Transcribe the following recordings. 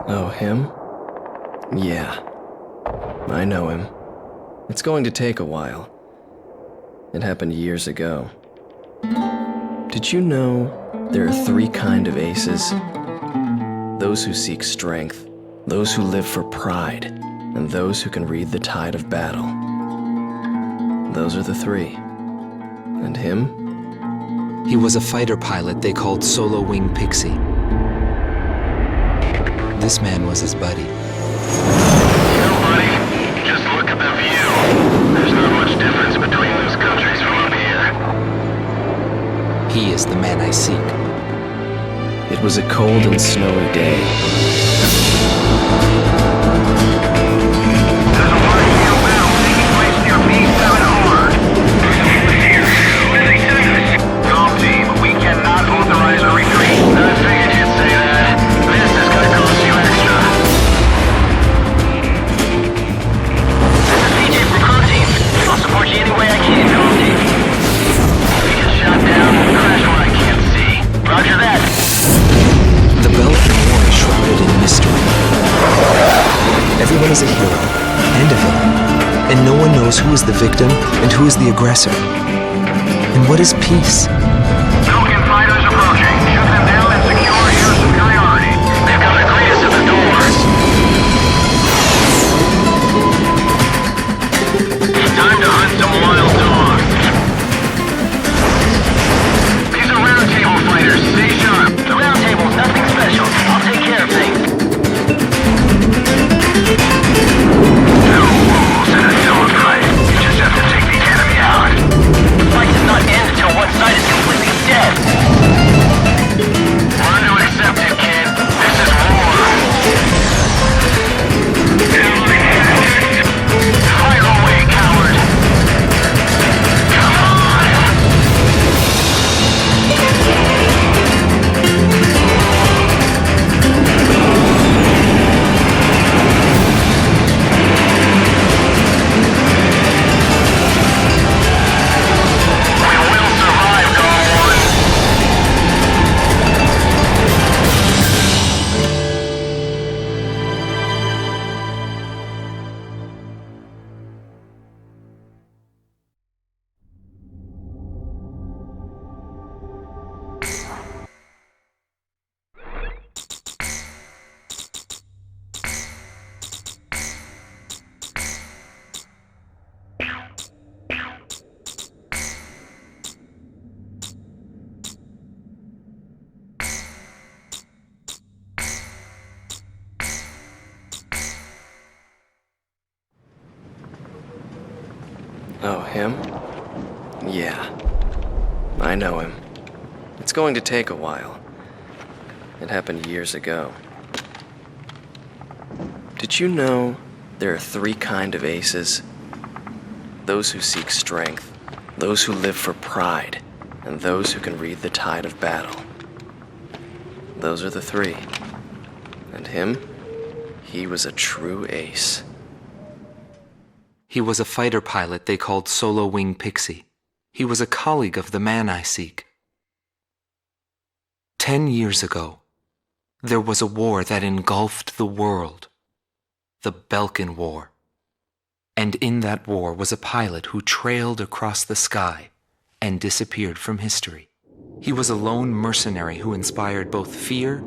Oh, him? Yeah. I know him. It's going to take a while. It happened years ago. Did you know there are 3 kinds of aces? Those who seek strength, those who live for pride, and those who can read the tide of battle. Those are the 3. And him? He was a fighter pilot they called Solo Wing Pixie. This man was his buddy. Buddy, just look at the view. There's not much difference between those countries from up here. He is the man I seek. It was a cold and snowy day. There's a party field battle taking place near B7R. Calm team, we cannot authorize a retreat. I figured you'd say that. This is gonna cost you extra. This is CJ from Calm team. I'll support you any way I can, Calm team. We get shot down, crash where I can't see. Roger that. The Belkan War is shrouded in mystery. Everyone is a hero and a villain, and no one knows who is the victim and who is the aggressor. And what is peace? Belkan fighters approaching. Shoot them down and secure air superiority. They've got to greet us at the doors. Time to hunt some wild dogs. These are round table fighters. Stay sharp. The round table's nothing special. I'll take care of things. No rules in a dogfight. You just have to take the enemy out. The fight does not end until one side is completely dead. Learn to accept it, kid. This is war. Fire away, coward. Come on. We will survive, Dawn. Oh, him? Yeah. I know him. It's going to take a while. It happened years ago. Did you know there are 3 kinds of aces? Those who seek strength, those who live for pride, and those who can read the tide of battle. Those are the 3. And him? He was a true ace. He was a fighter pilot they called Solo Wing Pixie. He was a colleague of the man I seek. 10 years ago, there was a war that engulfed the world. The Belkan War. And in that war was a pilot who trailed across the sky and disappeared from history. He was a lone mercenary who inspired both fear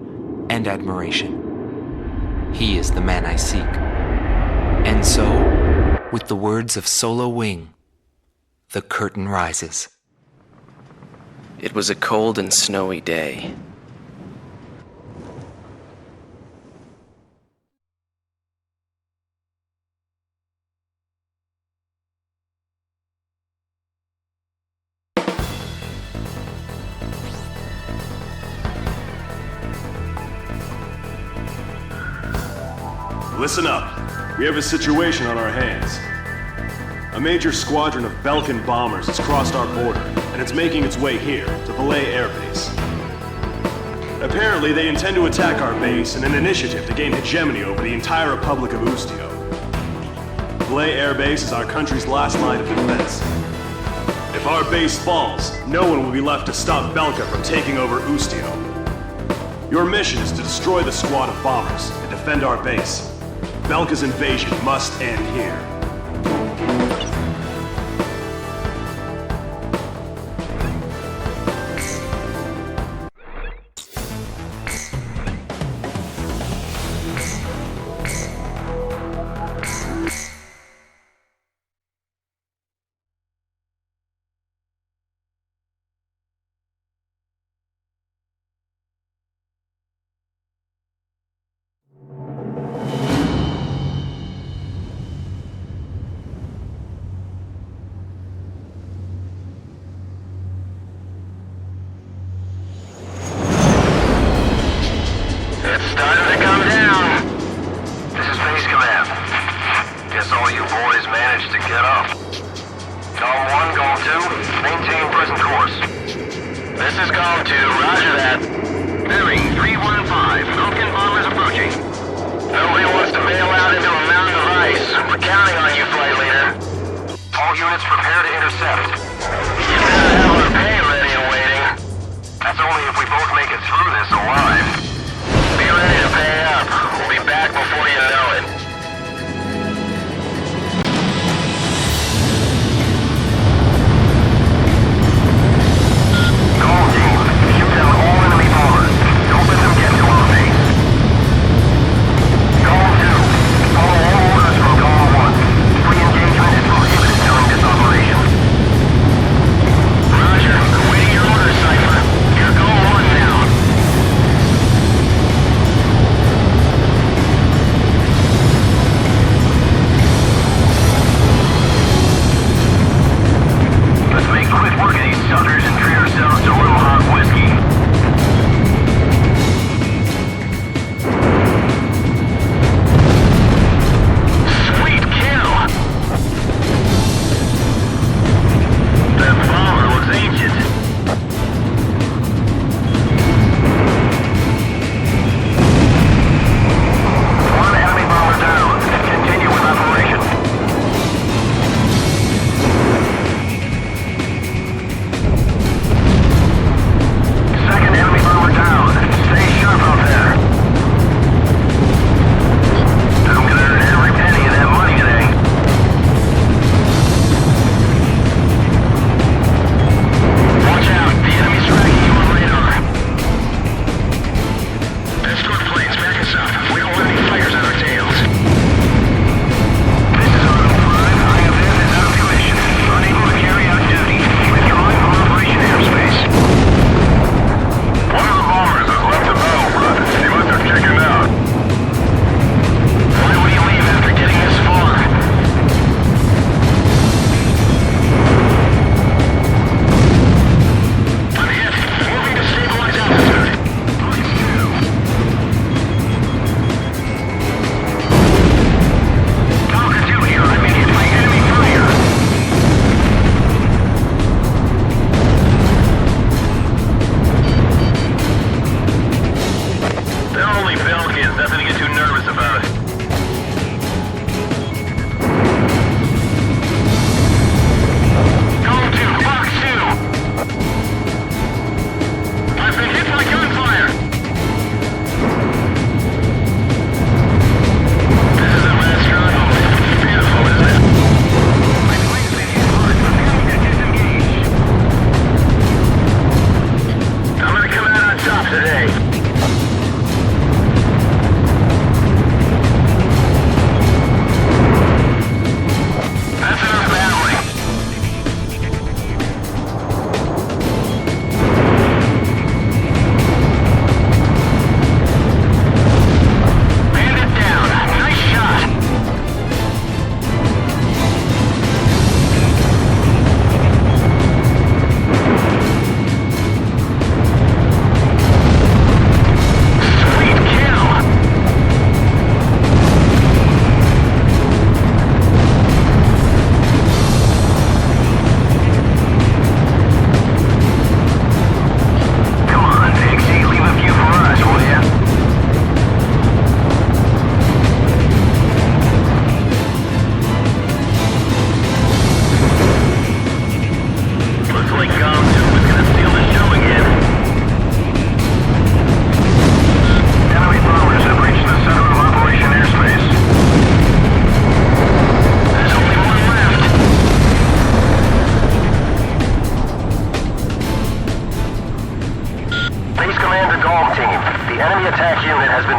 and admiration. He is the man I seek. And so, with the words of Solo Wing, the curtain rises. It was a cold and snowy day. Listen up. We have a situation on our hands. A major squadron of Belkan bombers has crossed our border, and it's making its way here, to Belay Air Base. Apparently, they intend to attack our base in an initiative to gain hegemony over the entire Republic of Ustio. Belay Air Base is our country's last line of defense. If our base falls, no one will be left to stop Belka from taking over Ustio. Your mission is to destroy the squad of bombers and defend our base. Belka's invasion must end here.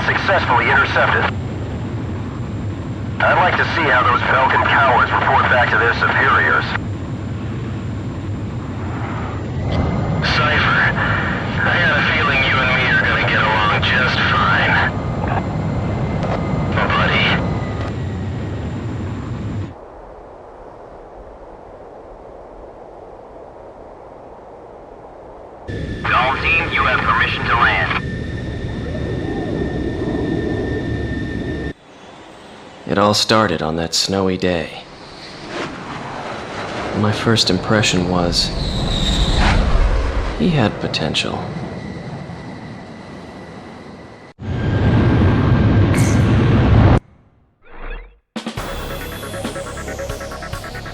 successfully intercepted. I'd like to see how those Belkan cowards report back to their superiors. Cypher, I got a feeling you and me are gonna get along just fine. Buddy. All team, you have permission to land. It all started on that snowy day. My first impression was, he had potential.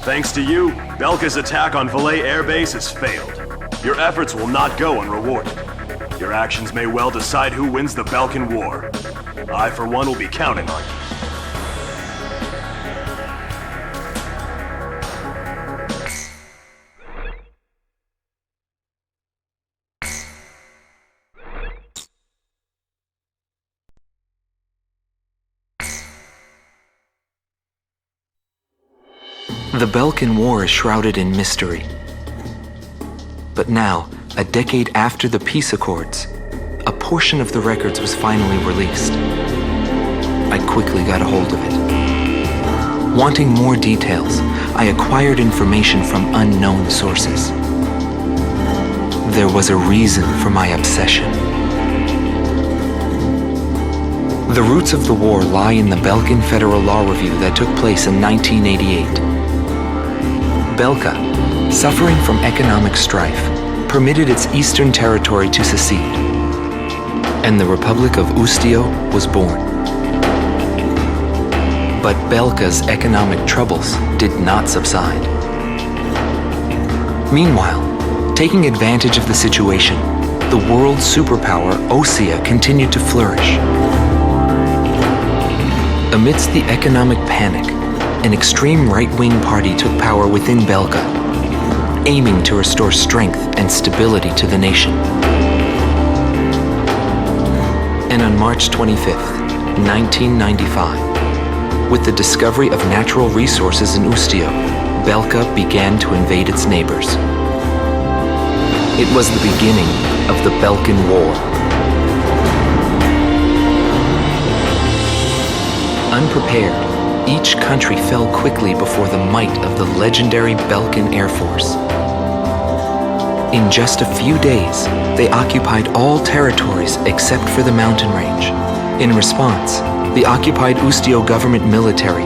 Thanks to you, Belka's attack on Valais Air Base has failed. Your efforts will not go unrewarded. Your actions may well decide who wins the Belkan War. I, for one, will be counting on you. The Belkan War is shrouded in mystery. But now, a decade after the peace accords, a portion of the records was finally released. I quickly got a hold of it. Wanting more details, I acquired information from unknown sources. There was a reason for my obsession. The roots of the war lie in the Belkan Federal Law Review that took place in 1988. Belka, suffering from economic strife, permitted its eastern territory to secede, and the Republic of Ustio was born. But Belka's economic troubles did not subside. Meanwhile, taking advantage of the situation, the world superpower Osea continued to flourish. Amidst the economic panic, an extreme right-wing party took power within Belka, aiming to restore strength and stability to the nation. And on March 25th, 1995, with the discovery of natural resources in Ustio, Belka began to invade its neighbors. It was the beginning of the Belkan War. Unprepared, each country fell quickly before the might of the legendary Belkan Air Force. In just a few days, they occupied all territories except for the mountain range. In response, the occupied Ustio government military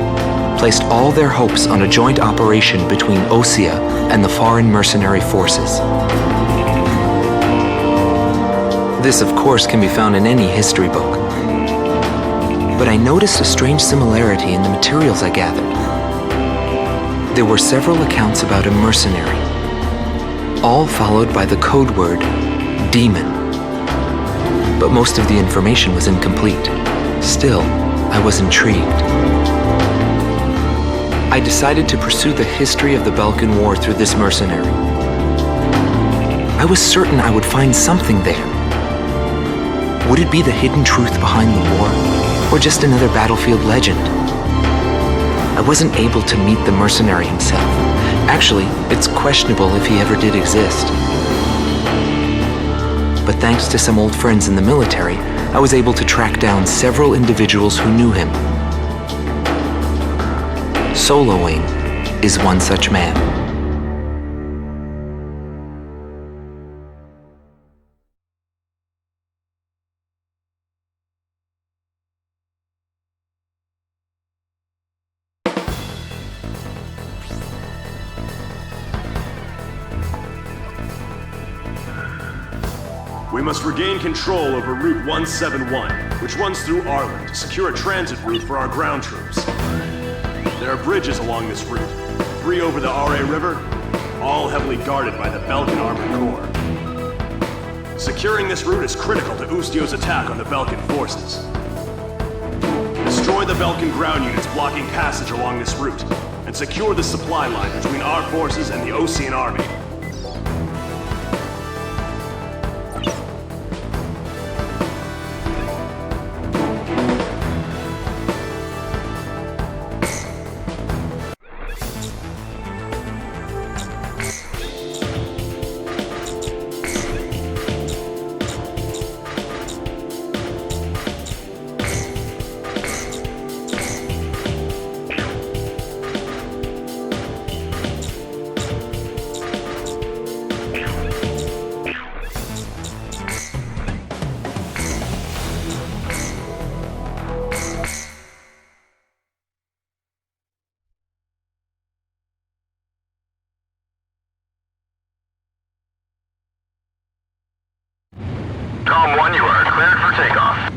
placed all their hopes on a joint operation between Osea and the foreign mercenary forces. This, of course, can be found in any history book. But I noticed a strange similarity in the materials I gathered. There were several accounts about a mercenary, all followed by the code word, demon. But most of the information was incomplete. Still, I was intrigued. I decided to pursue the history of the Belkan War through this mercenary. I was certain I would find something there. Would it be the hidden truth behind the war? Or just another battlefield legend? I wasn't able to meet the mercenary himself. Actually, it's questionable if he ever did exist. But thanks to some old friends in the military, I was able to track down several individuals who knew him. Soloing is one such man. We must regain control over Route 171, which runs through Arlen to secure a transit route for our ground troops. There are bridges along this route, 3 over the RA River, all heavily guarded by the Belkan Armored Corps. Securing this route is critical to Ustio's attack on the Belkan forces. Destroy the Belkan ground units blocking passage along this route, and secure the supply line between our forces and the Osean army. Calm 1, you are cleared for takeoff.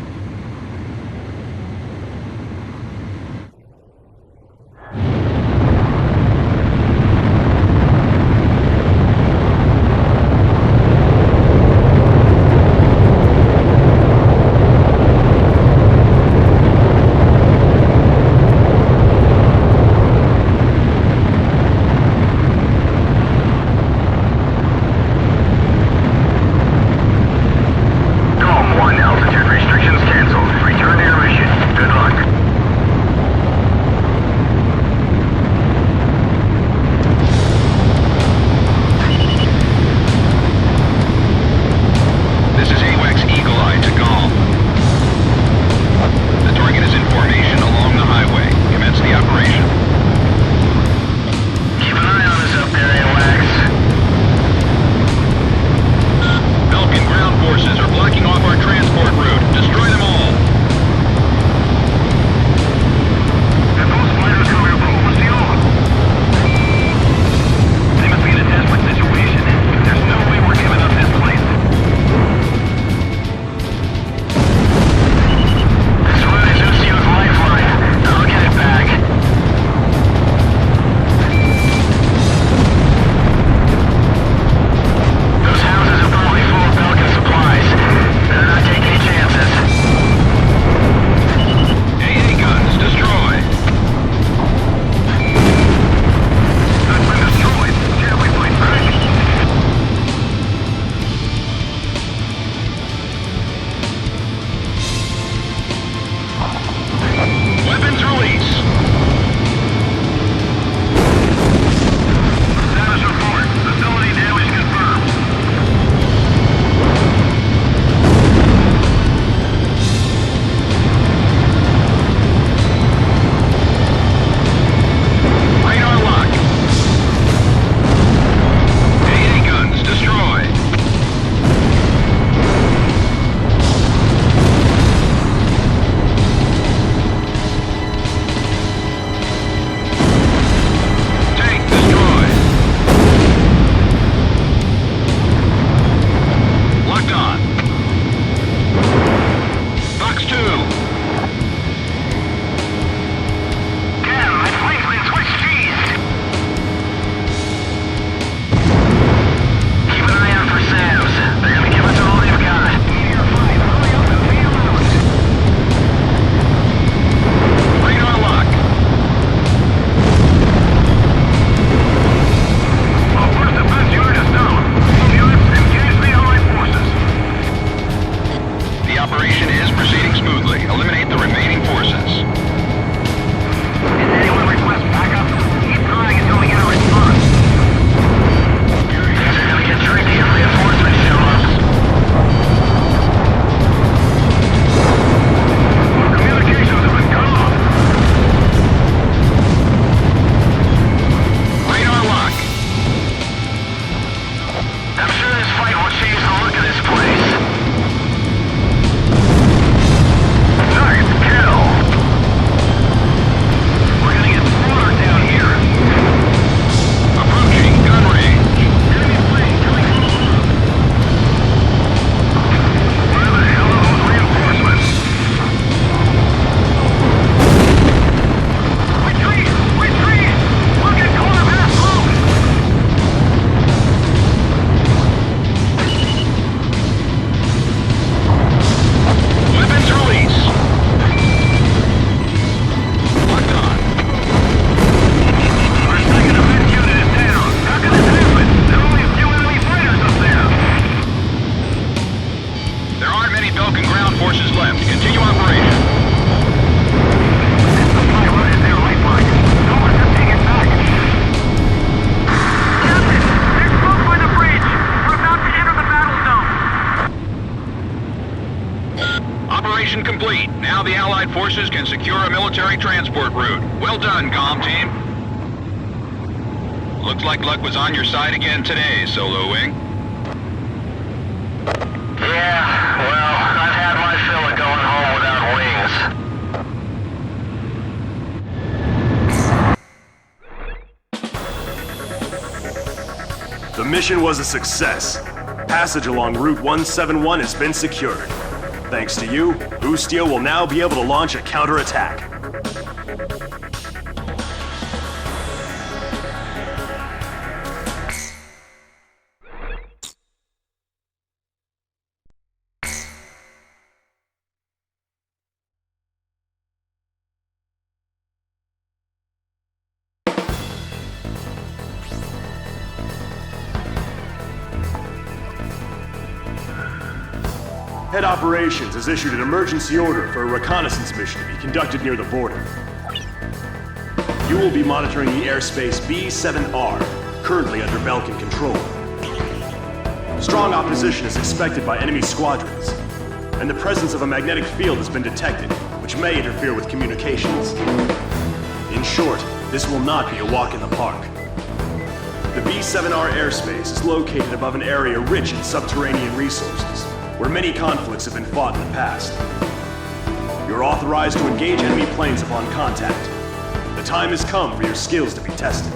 Operation complete. Now the Allied forces can secure a military transport route. Well done, comm team. Looks like luck was on your side again today, Solo Wing. Yeah, well, I've had my fill of going home without wings. The mission was a success. Passage along Route 171 has been secured. Thanks to you, Ustio will now be able to launch a counterattack. Head Operations has issued an emergency order for a reconnaissance mission to be conducted near the border. You will be monitoring the airspace B-7R, currently under Belkan control. Strong opposition is expected by enemy squadrons, and the presence of a magnetic field has been detected, which may interfere with communications. In short, this will not be a walk in the park. The B-7R airspace is located above an area rich in subterranean resources, where many conflicts have been fought in the past. You're authorized to engage enemy planes upon contact. The time has come for your skills to be tested.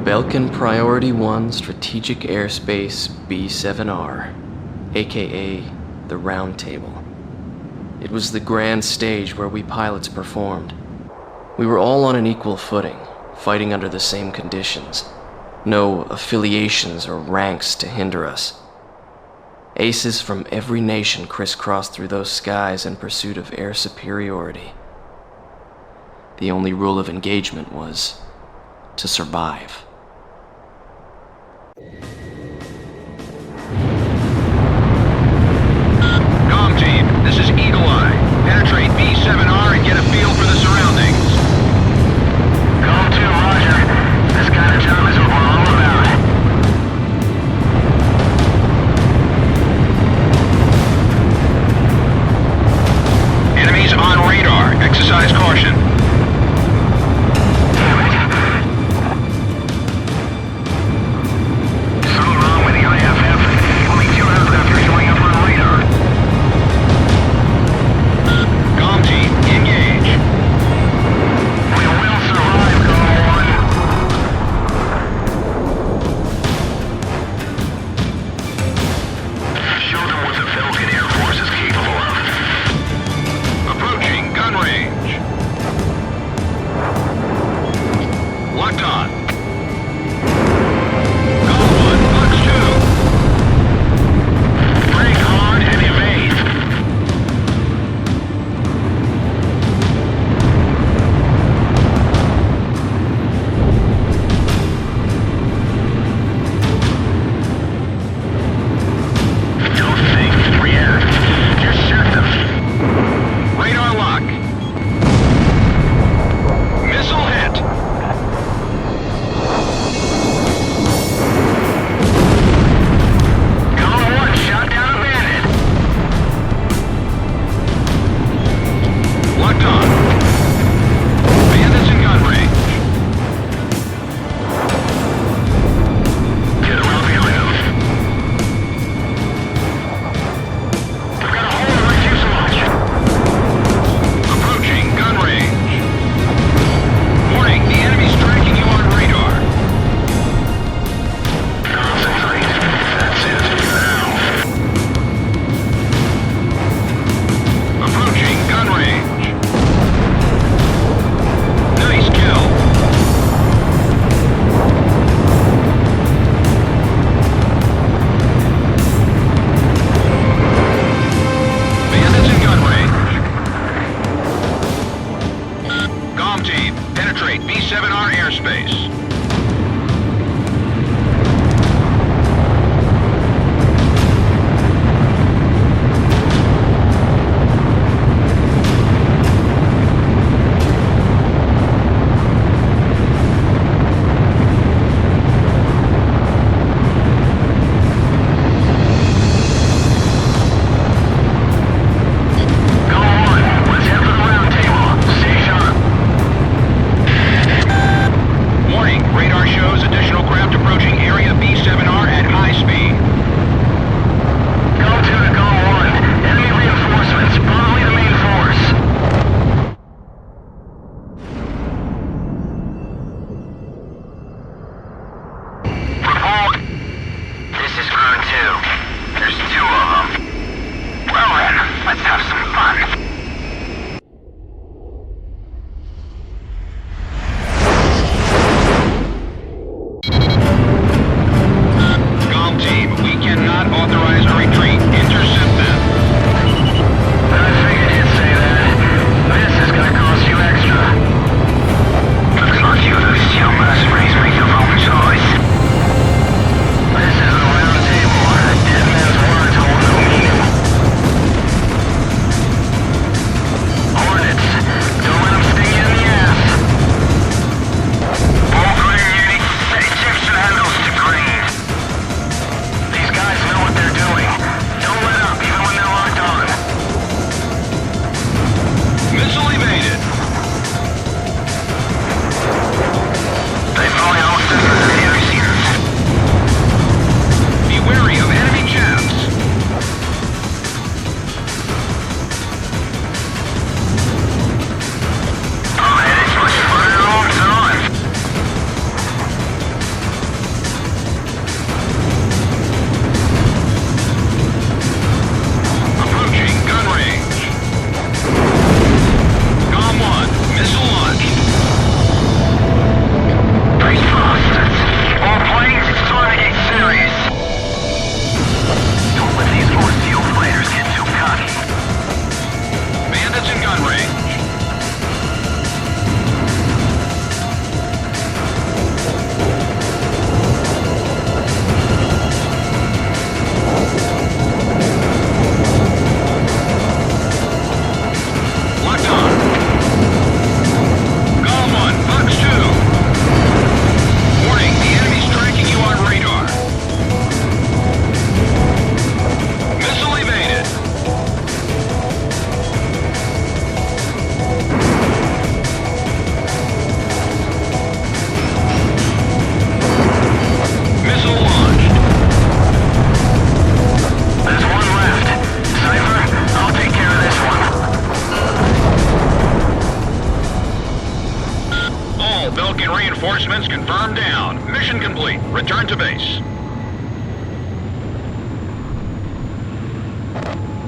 Belkan Priority 1 Strategic Airspace B-7R, aka the Round Table. It was the grand stage where we pilots performed. We were all on an equal footing, fighting under the same conditions. No affiliations or ranks to hinder us. Aces from every nation crisscrossed through those skies in pursuit of air superiority. The only rule of engagement was to survive. Com team, this is Eagle Eye. Penetrate B-7R and get a feel for the surroundings. Com 2, roger. This kind of job is what we're all about. Enemies on radar. Exercise caution. Damn it. have some fun. Comm team, we cannot authorize a retreat. Intercept them. I figured you'd say that. This is gonna cost you extra. Looks like you Lucio mercenaries make your own choice. This is a round table. Dead man's words hold no meaning. Hornets, don't let them sting you in the ass. All clear, Unity. Set Egyptian handles to green. These guys know what they're doing. Don't let up, even when they're locked on. Missile evaded. They probably hosted for the Annexers. Be wary of enemy jets. Oh, headaches must have run a long time. Approaching gun range. Comm 1, missile launched. These bastards. All planes, it's time to get serious. Don't let these Overture players get too cocky. Bandits in gun range. Locked on. Comm 1, Fox 2. Warning, the enemy's tracking you on radar. Missile evaded. Missile launched. There's one left. Cypher, I'll take care of this one. All Belkan reinforcements confirmed down. Mission complete. Return to base.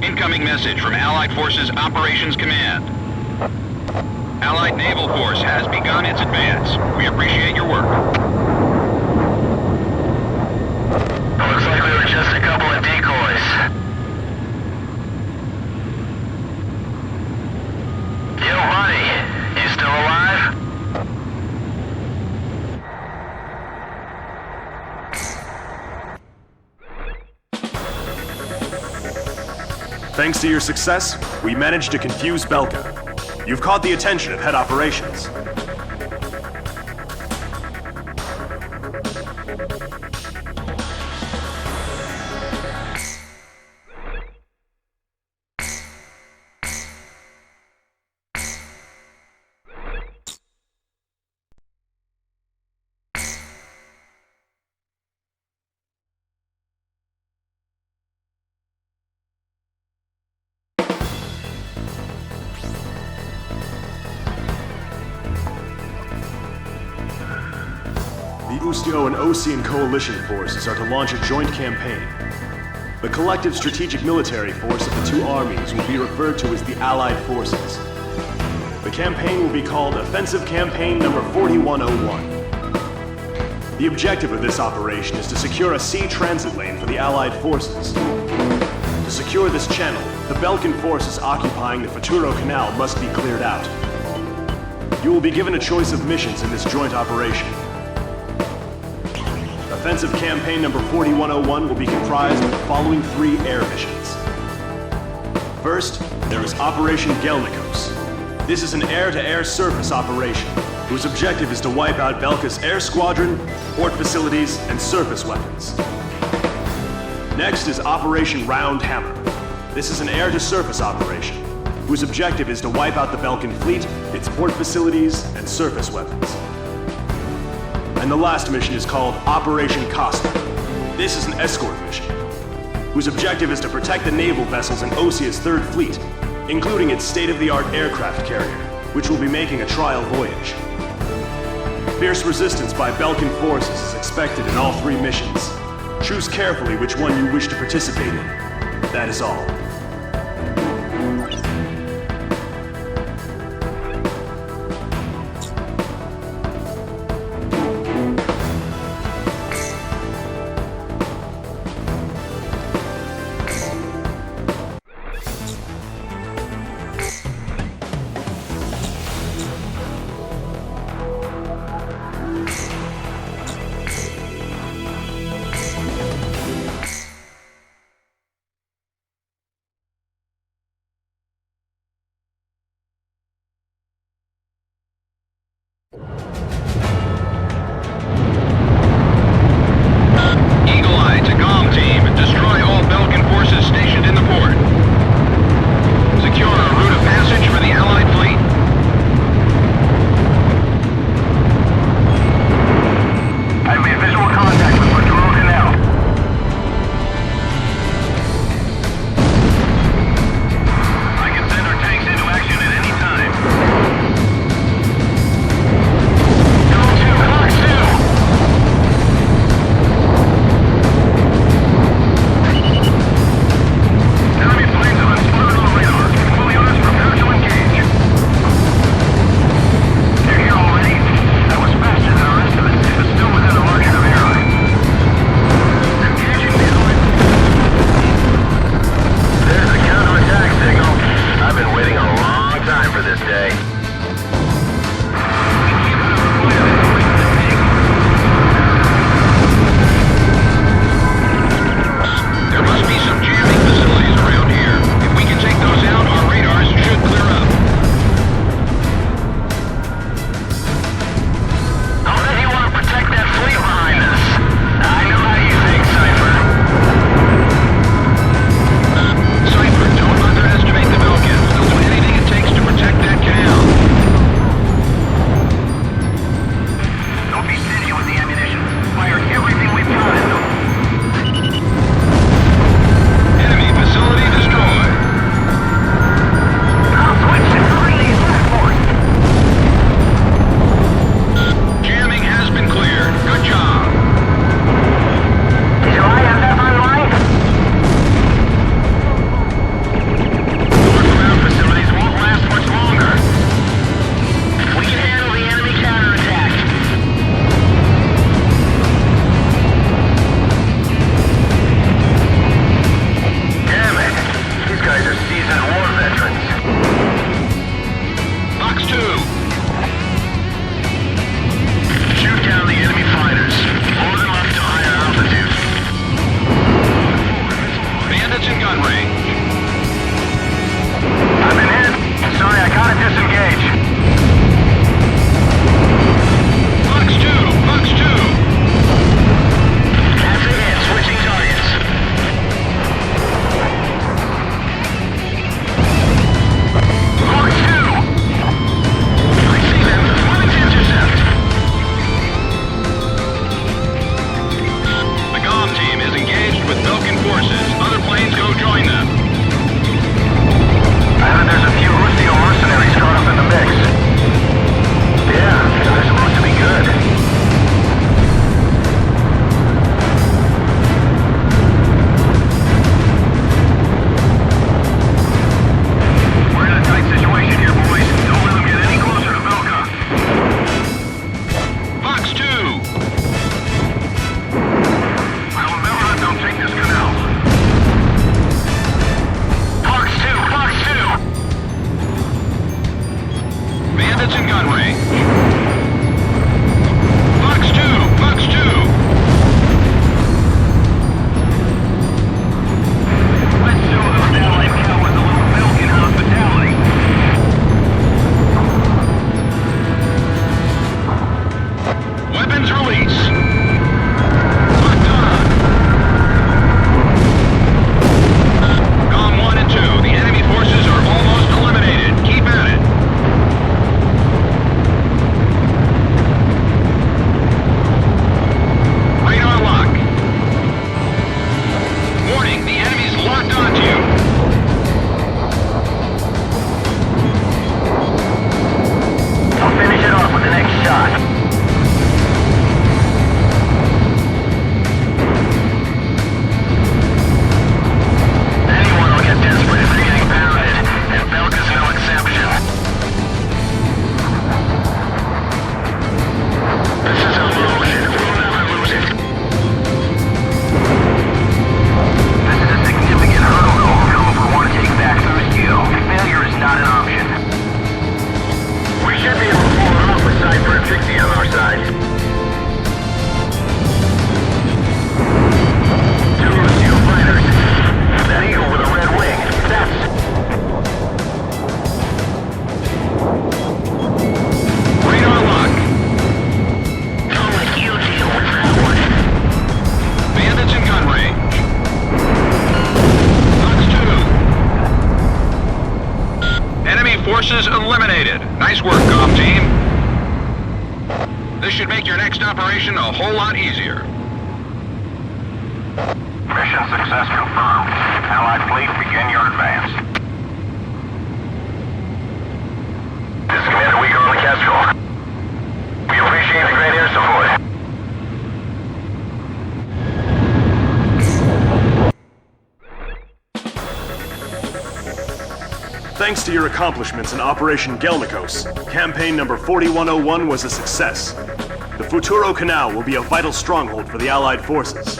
Incoming message from Allied Forces Operations Command. Allied Naval Force has begun its advance. We appreciate your work. Looks like we were just a couple of decoys. Yo, buddy, you still alive? Thanks to your success, we managed to confuse Belkan. You've caught the attention of head operations. The Ustio and Osean coalition forces are to launch a joint campaign. The collective strategic military force of the two armies will be referred to as the Allied Forces. The campaign will be called Offensive Campaign Number 4101. The objective of this operation is to secure a sea transit lane for the Allied forces. To secure this channel, the Belkan forces occupying the Futuro Canal must be cleared out. You will be given a choice of missions in this joint operation. Offensive Campaign Number 4101 will be comprised of the following 3 air missions. First, there is Operation Gelnikos. This is an air-to-air surface operation, whose objective is to wipe out Belka's air squadron, port facilities, and surface weapons. Next is Operation Round Hammer. This is an air-to-surface operation, whose objective is to wipe out the Belkan fleet, its port facilities, and surface weapons. And the last mission is called Operation Costa. This is an escort mission, whose objective is to protect the naval vessels in Osea's 3rd Fleet, including its state-of-the-art aircraft carrier, which will be making a trial voyage. Fierce resistance by Belkan forces is expected in all 3 missions. Choose carefully which one you wish to participate in. That is all. operation a whole lot easier. Mission success confirmed. Allied fleet, begin your advance. This is Commander Weaker on the Kestrel. We appreciate the great air support. Thanks to your accomplishments in Operation Gelnikos, campaign number 4101 was a success. The Futuro Canal will be a vital stronghold for the Allied forces.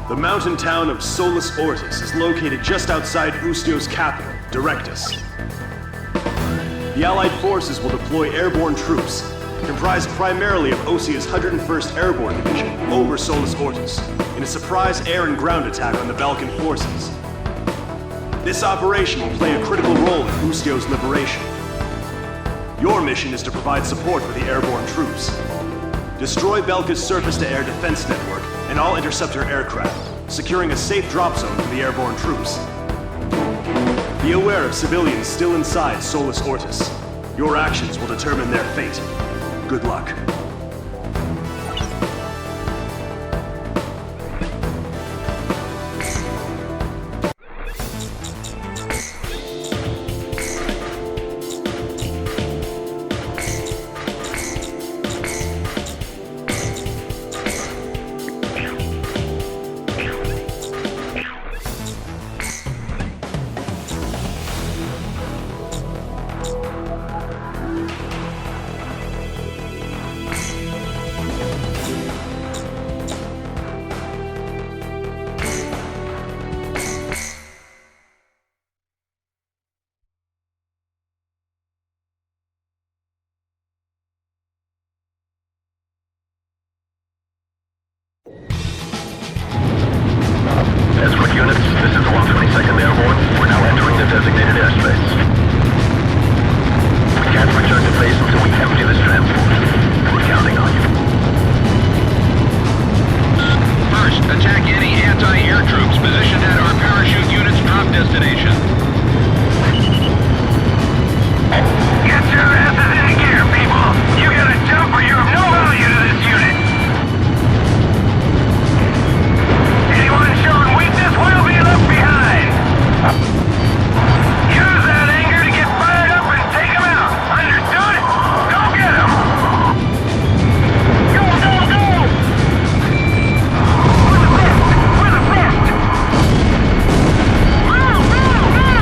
The mountain town of Solus Ortis is located just outside Ustio's capital, Directus. The Allied forces will deploy airborne troops, comprised primarily of Osia's 101st Airborne Division, over Solus Ortis, in a surprise air and ground attack on the Belkan forces. This operation will play a critical role in Ustio's liberation. Your mission is to provide support for the airborne troops. Destroy Belka's surface-to-air defense network and all interceptor aircraft, securing a safe drop zone for the airborne troops. Be aware of civilians still inside Solus Ortis. Your actions will determine their fate. Good luck. Escort units, this is the 122nd Airborne. We're now entering the designated airspace. We can't return to base until we empty this transport. We're counting on you. First, attack any anti-air troops positioned at our parachute unit's drop destination. Get your asses in gear, people! You gotta jump or you're of no value to this unit! Anyone showing weakness will be left behind! Use that anger to get fired up and take them out! Understood? Go get them! Go, go, go! For the front! For the front! Move, move, move!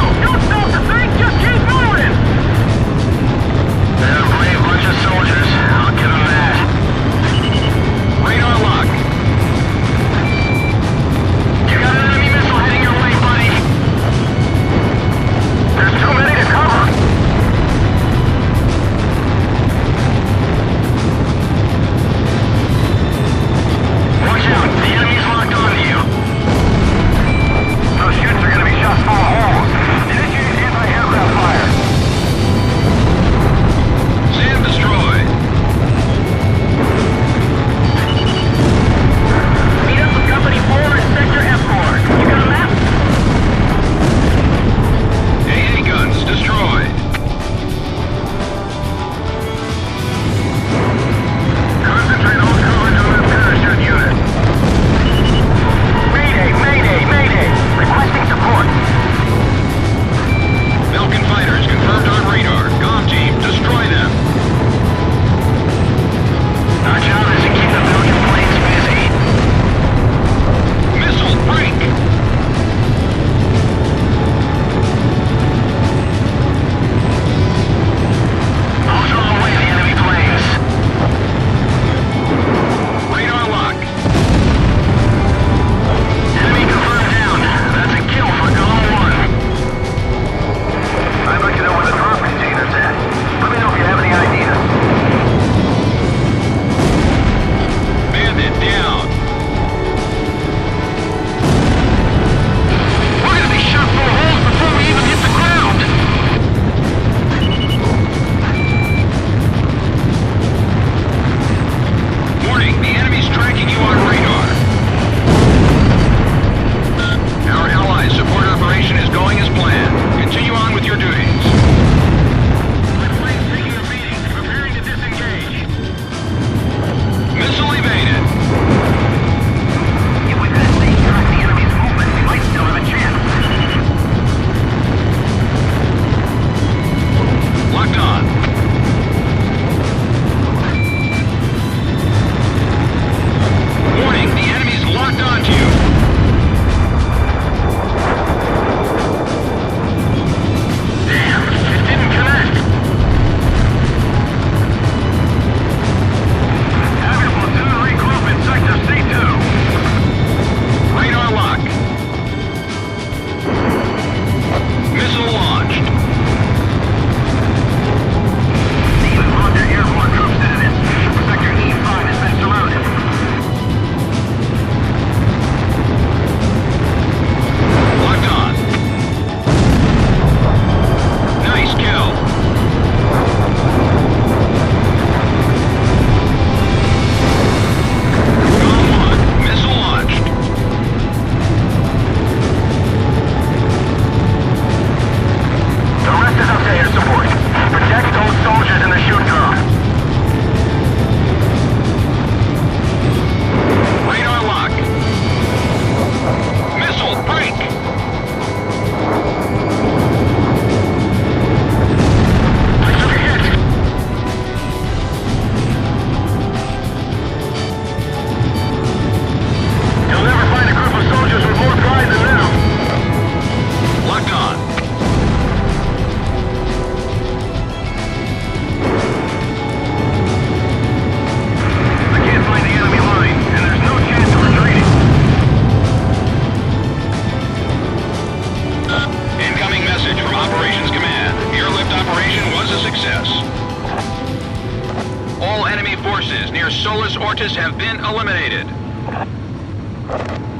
near Solus Ortis have been eliminated.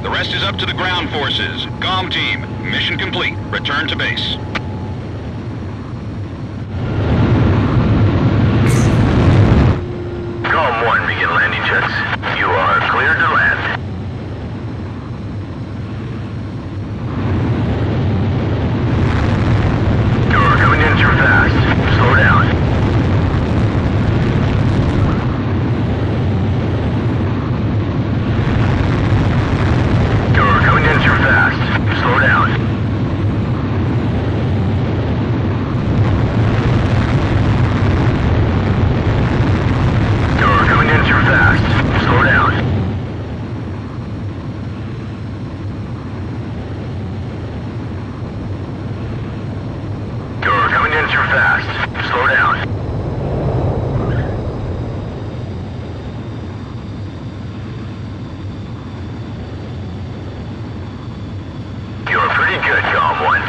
The rest is up to the ground forces. GOM team, mission complete. Return to base. GOM 1, begin landing jets. You are cleared to land. You're coming in too fast. Slow down. You're coming in too fast. Slow down. You're coming in too fast. Slow down. You're coming in too fast. Slow down. You're pretty good, GOM 1.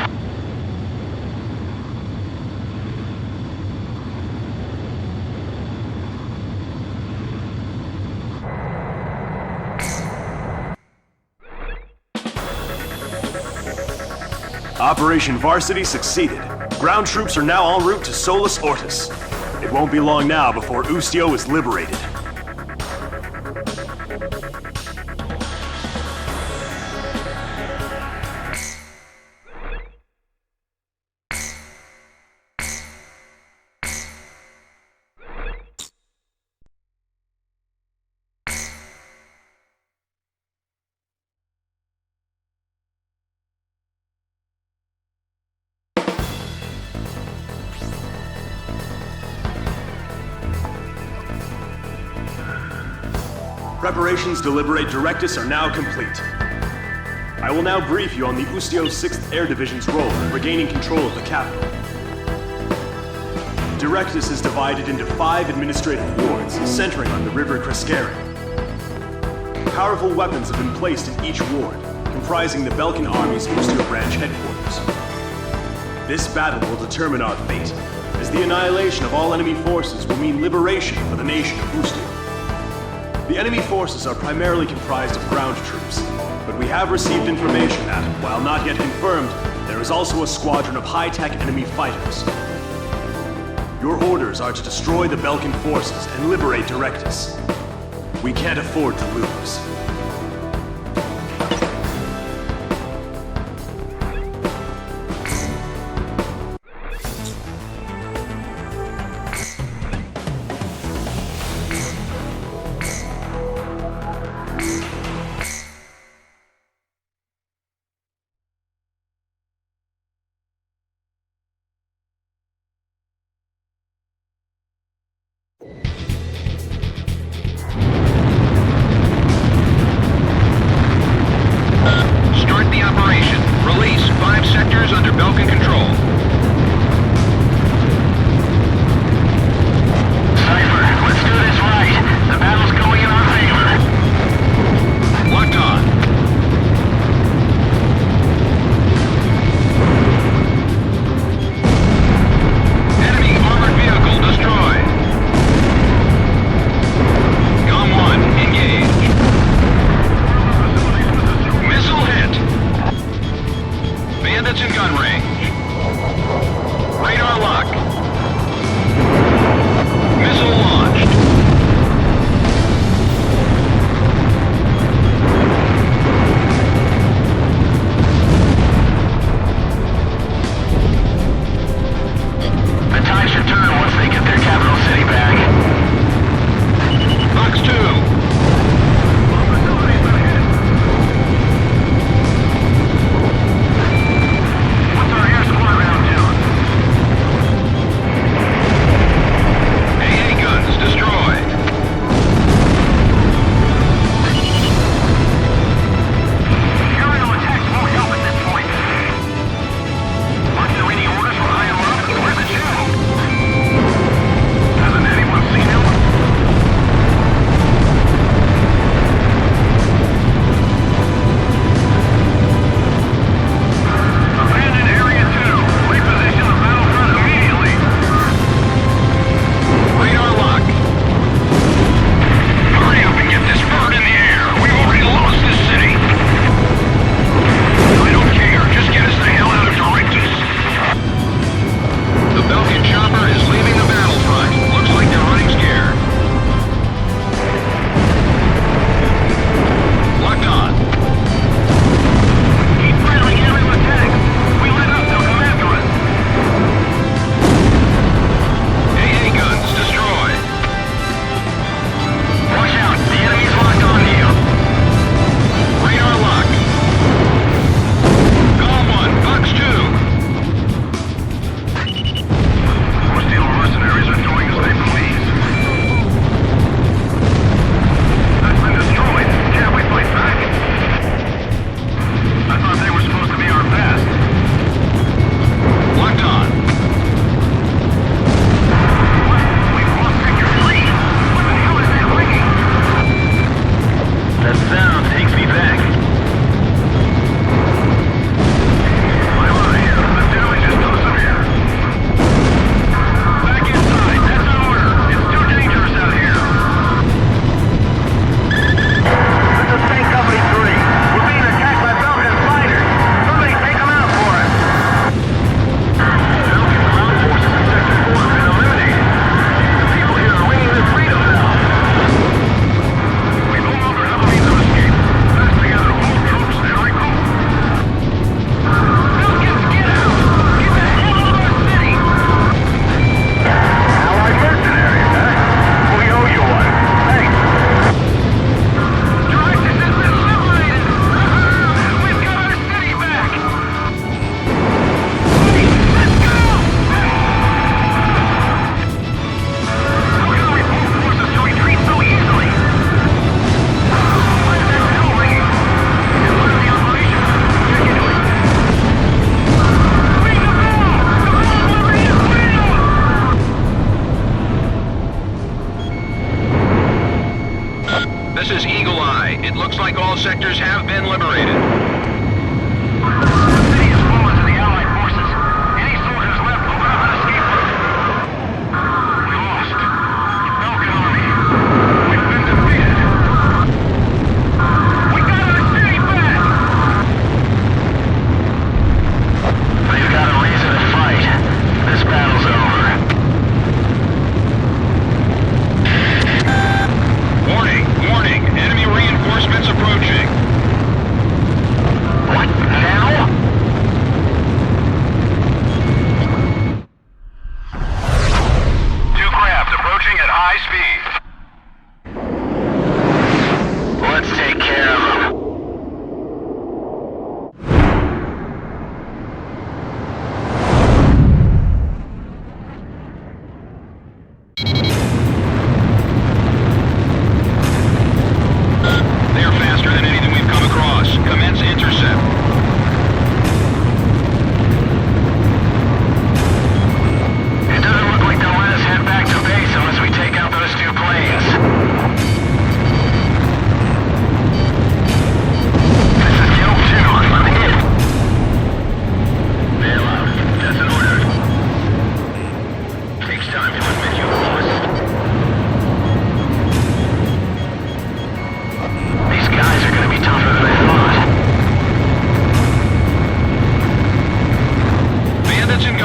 Operation Varsity succeeded. Ground troops are now en route to Solus Ortis. It won't be long now before Ustio is liberated. Preparations to liberate Directus are now complete. I will now brief you on the Ustio 6th Air Division's role in regaining control of the capital. Directus is divided into 5 administrative wards, centering on the River Crescere. Powerful weapons have been placed in each ward, comprising the Belkan Army's Ustio branch headquarters. This battle will determine our fate, as the annihilation of all enemy forces will mean liberation for the nation of Ustio. The enemy forces are primarily comprised of ground troops, but we have received information that, while not yet confirmed, there is also a squadron of high-tech enemy fighters. Your orders are to destroy the Belkan forces and liberate Directus. We can't afford to lose.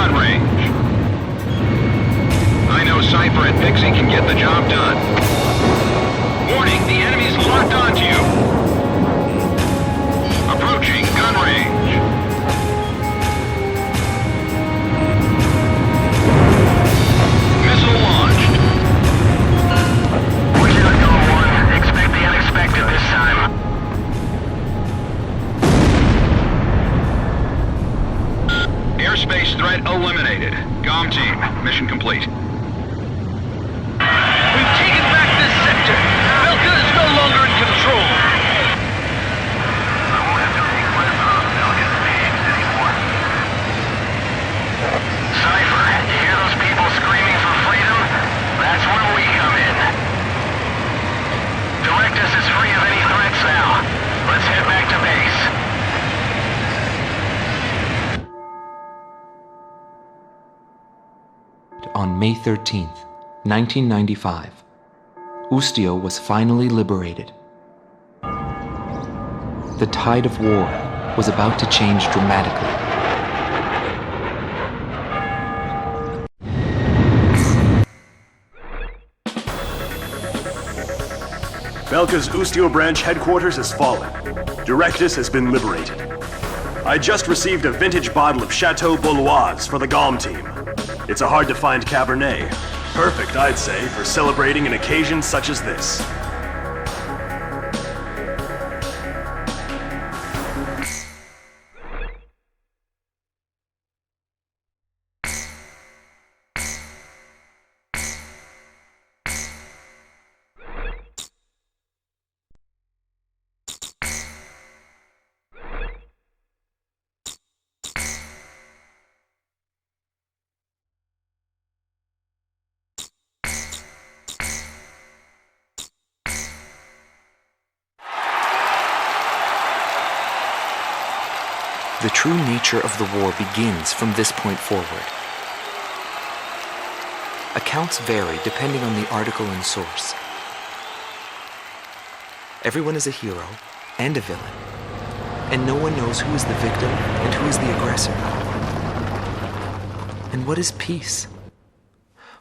gun range. I know Cypher and Pixie can get the job done. Warning, the enemy's locked onto you. Approaching gun range. Missile launched. Push out, Dome 1. Expect the unexpected this time. Airspace threat eliminated. GOM team, mission complete. We've taken back this sector. Belkan is no longer in control. I won't have to take less on Belkan's patience anymore. Cypher, you hear those people screaming for freedom? That's where we come in. Directus is free of any threats now. Let's head back to base. On May 13th, 1995, Ustio was finally liberated. The tide of war was about to change dramatically. Belka's Ustio branch headquarters has fallen. Directus has been liberated. I just received a vintage bottle of Chateau Bouloise for the GOM team. It's a hard-to-find Cabernet. Perfect, I'd say, for celebrating an occasion such as this. The true nature of the war begins from this point forward. Accounts vary depending on the article and source. Everyone is a hero and a villain, and no one knows who is the victim and who is the aggressor. And what is peace?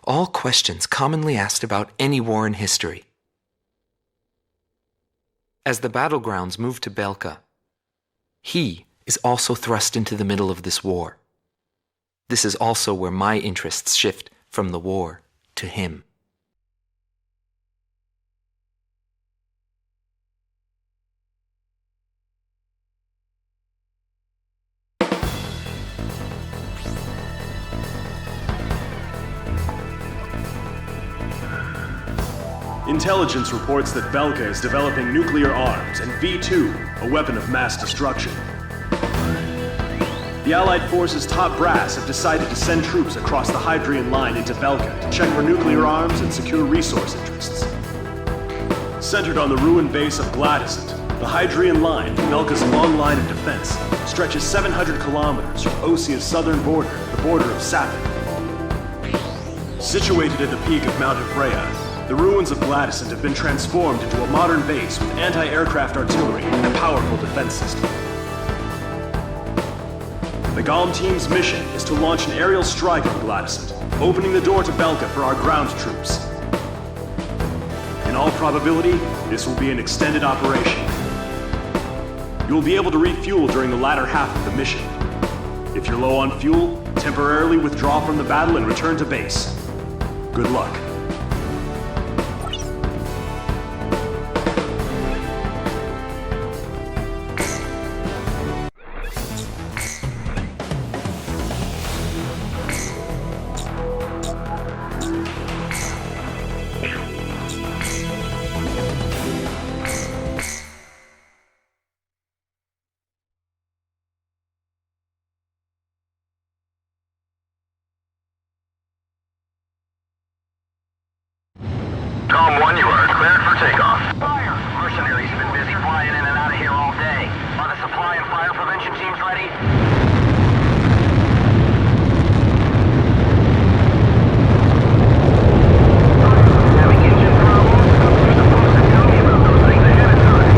All questions commonly asked about any war in history. As the battlegrounds move to Belka, he is also thrust into the middle of this war. This is also where my interests shift from the war to him. Intelligence reports that Belka is developing nuclear arms and V2, a weapon of mass destruction. The Allied forces' top brass have decided to send troops across the Hydrian line into Belka to check for nuclear arms and secure resource interests. Centered on the ruined base of Glacial, the Hydrian line, Belka's long line of defense, stretches 700 kilometers from Osia's southern border to the border of Sapphire. Situated at the peak of Mount Freya, the ruins of Glacial have been transformed into a modern base with anti-aircraft artillery and a powerful defense system. The GOM team's mission is to launch an aerial strike on Glacial, opening the door to Belka for our ground troops. In all probability, this will be an extended operation. You will be able to refuel during the latter half of the mission. If you're low on fuel, temporarily withdraw from the battle and return to base. Good luck. GOM 1, you are cleared for takeoff. Fire! Mercenaries have been busy flying in and out of here all day. Are the supply and fire prevention teams ready? Having engine problems? You're supposed to tell me about those things ahead of time.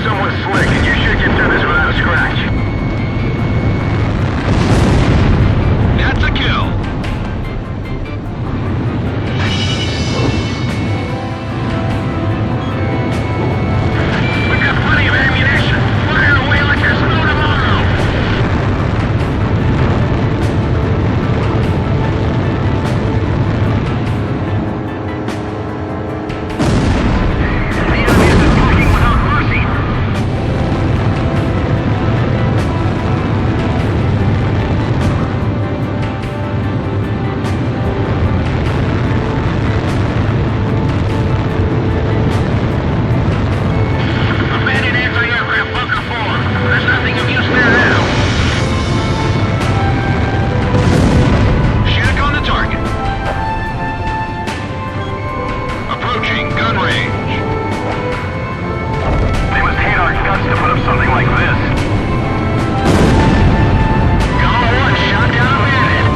someone slick, and you should get through this without a scratch. That's a kill. We've got plenty of ammunition. Fire away like there's no tomorrow. The enemy is attacking without mercy. Abandoned anti-aircraft bunker 4. There's nothing of use there now. Shack on the target. Approaching gun range. They must hate our guts to put up something like this. Golem 1 shot down abandoned.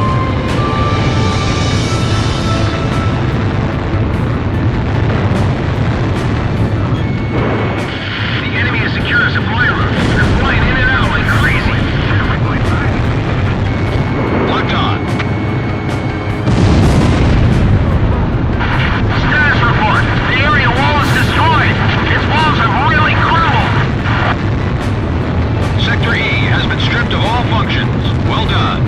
The enemy has secured a supply route. They're flying in and out like crazy. Locked on. Status report. The area wall is destroyed. Its walls have really crumbled. Sector E has been stripped of all functions. Well done.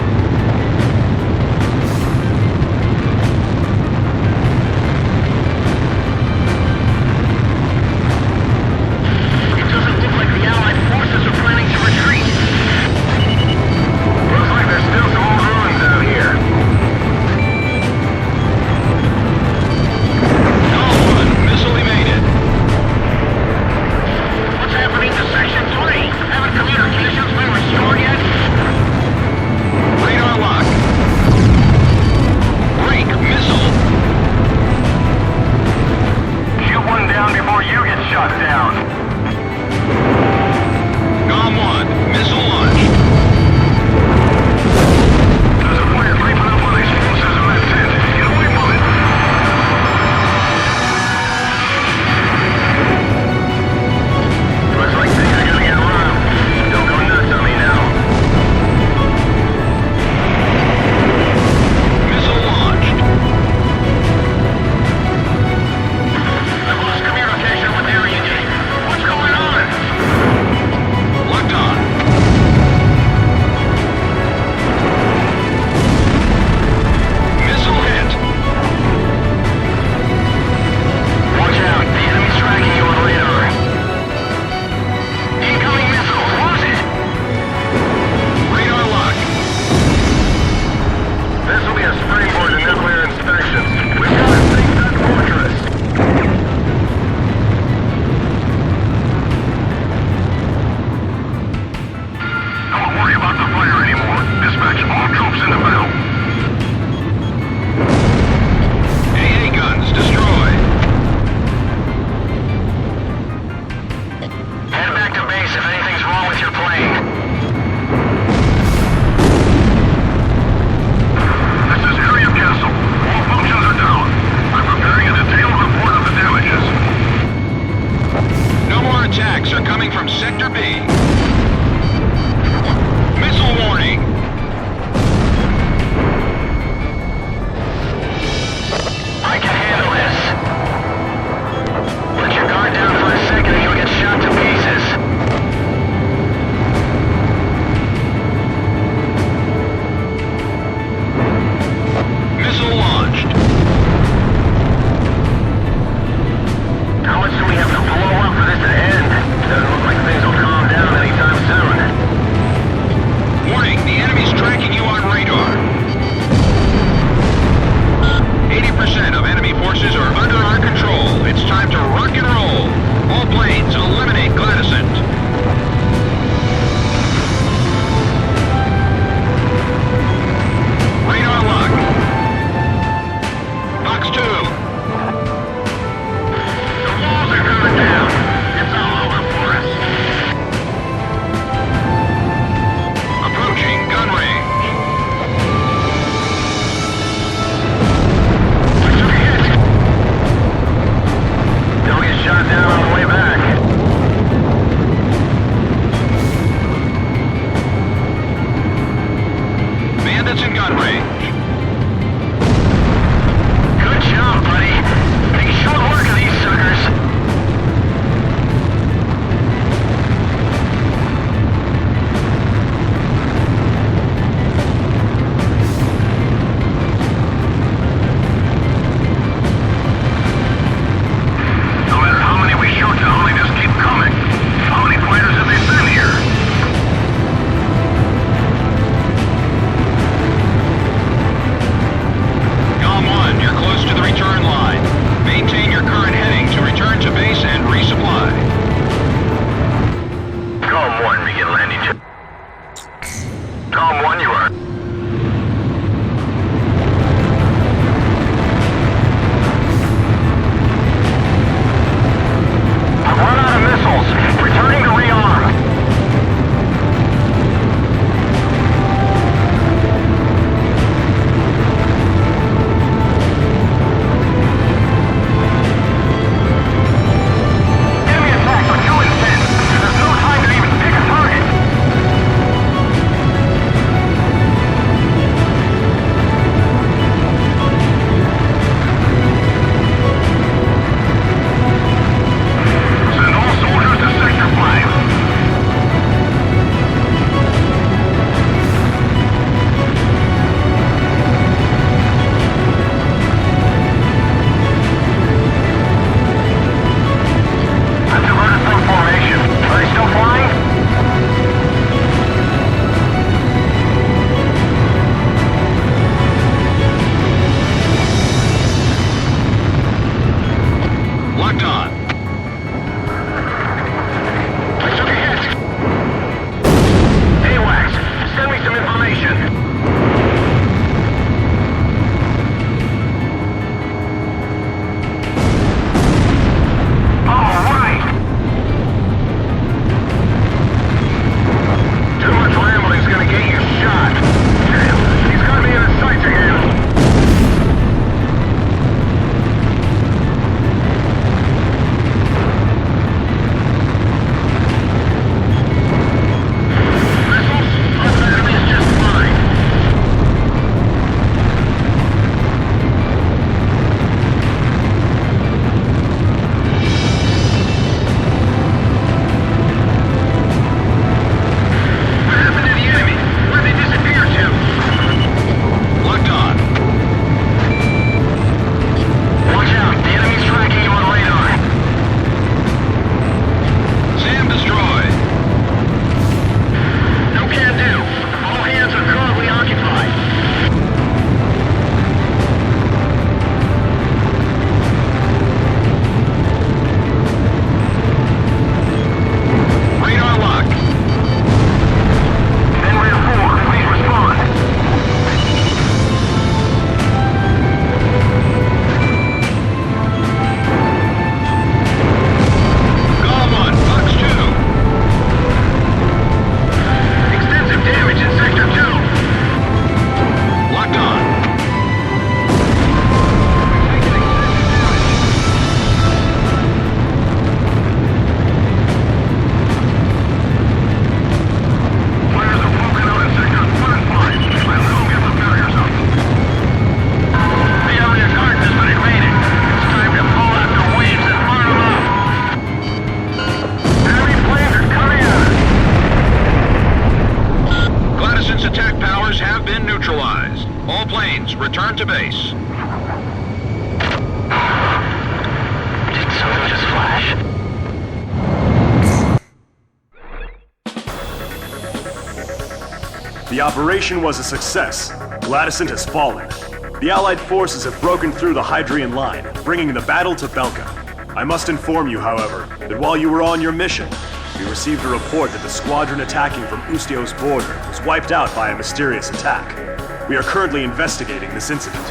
It doesn't look like the Allied forces are planning to retreat. Looks like there's still some old ruins out here. Call 1, missile evaded. What's happening to Section 3? Haven't communications been restored yet? Radar lock. Break missile. Shoot one down before you get shot down. Calm 1, missile launched. There's a player creeping up on explosives in that tent. Get away from it. Looks like things are gonna get rough. Don't go nuts on me now. Missile launched. I've lost communication with Area D. What's going on? Locked on. Missile hit. Watch out. The enemy's tracking you on radar. Incoming missile. Lose it. Radar lock. This will be a springboard to nuclear inspections. We've got a safe that fortress. Don't worry about the fire anymore. Dispatch all troops in the battle. AA guns destroyed. Head back to base if anything's wrong with your plane. This is Area Castle. All functions are down. I'm preparing a detailed report of the damages. No more attacks are coming from Sector B. Missile warning. I can handle this. Let your guard down for a second and you'll get shot to pieces. Missile launched. How much do we have to blow up for this to end? Doesn't look like things will calm down gun range. Good job, buddy. Make short work of these suckers. No matter how many we shoot, they'll only just keep coming. How many fighters have they been here? Column 1, you're close to the return line. Maintain your current heading to return to base and resupply. Column 1, begin landing to... Column 1, you are... I've run out of missiles. Returning to rearm. Enemy attacks are too intense. There's no time to even pick a target. Send all soldiers to Sector 5. I've diverted some formation. Are they still flying? Locked on. I took a hit. AWACS, send me some information. All right. Too much rambling's gonna get you shot. Damn, he's got me in his sights again. Missiles? Us enemies just fine. What happened to the enemy? Where'd they disappear to? Locked on. Watch out, the enemy's tracking you on radar. SAM destroyed. No can do. All hands are currently occupied. Radar locked. Henry 4, please respond. Column 1, Fox 2. Extensive damage in Sector 2. Locked on. Fires are broken out in Sectors 1 and 5. Let's go get the barriers up. The evidence garden has been invaded. It's time to pull out the waves and burn them up. Enemy planes are coming in. Gladyson's attack powers have been neutralized. All planes, return to base. Did something just flash? The operation was a success. Gladysson has fallen. The Allied forces have broken through the Hydrian line, bringing the battle to Belkan. I must inform you, however, that while you were on your mission, we received a report that the squadron attacking from Ustio's border was wiped out by a mysterious attack. We are currently investigating this incident.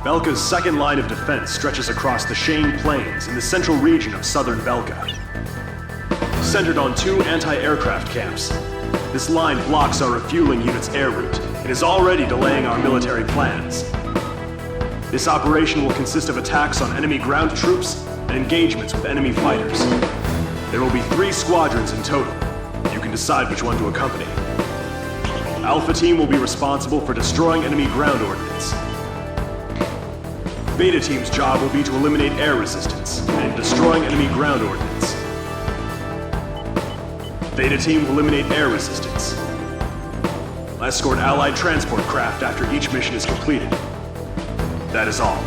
Belka's second line of defense stretches across the Shane Plains in the central region of southern Belka. Centered on 2 anti-aircraft camps, this line blocks our refueling unit's air route and is already delaying our military plans. This operation will consist of attacks on enemy ground troops and engagements with enemy fighters. There will be 3 squadrons in total. You can decide which one to accompany. Alpha Team will be responsible for destroying enemy ground ordnance. Beta Team's job will be to eliminate air resistance and destroying enemy ground ordnance. Beta Team will eliminate air resistance. Escort Allied transport craft after each mission is completed. That is all.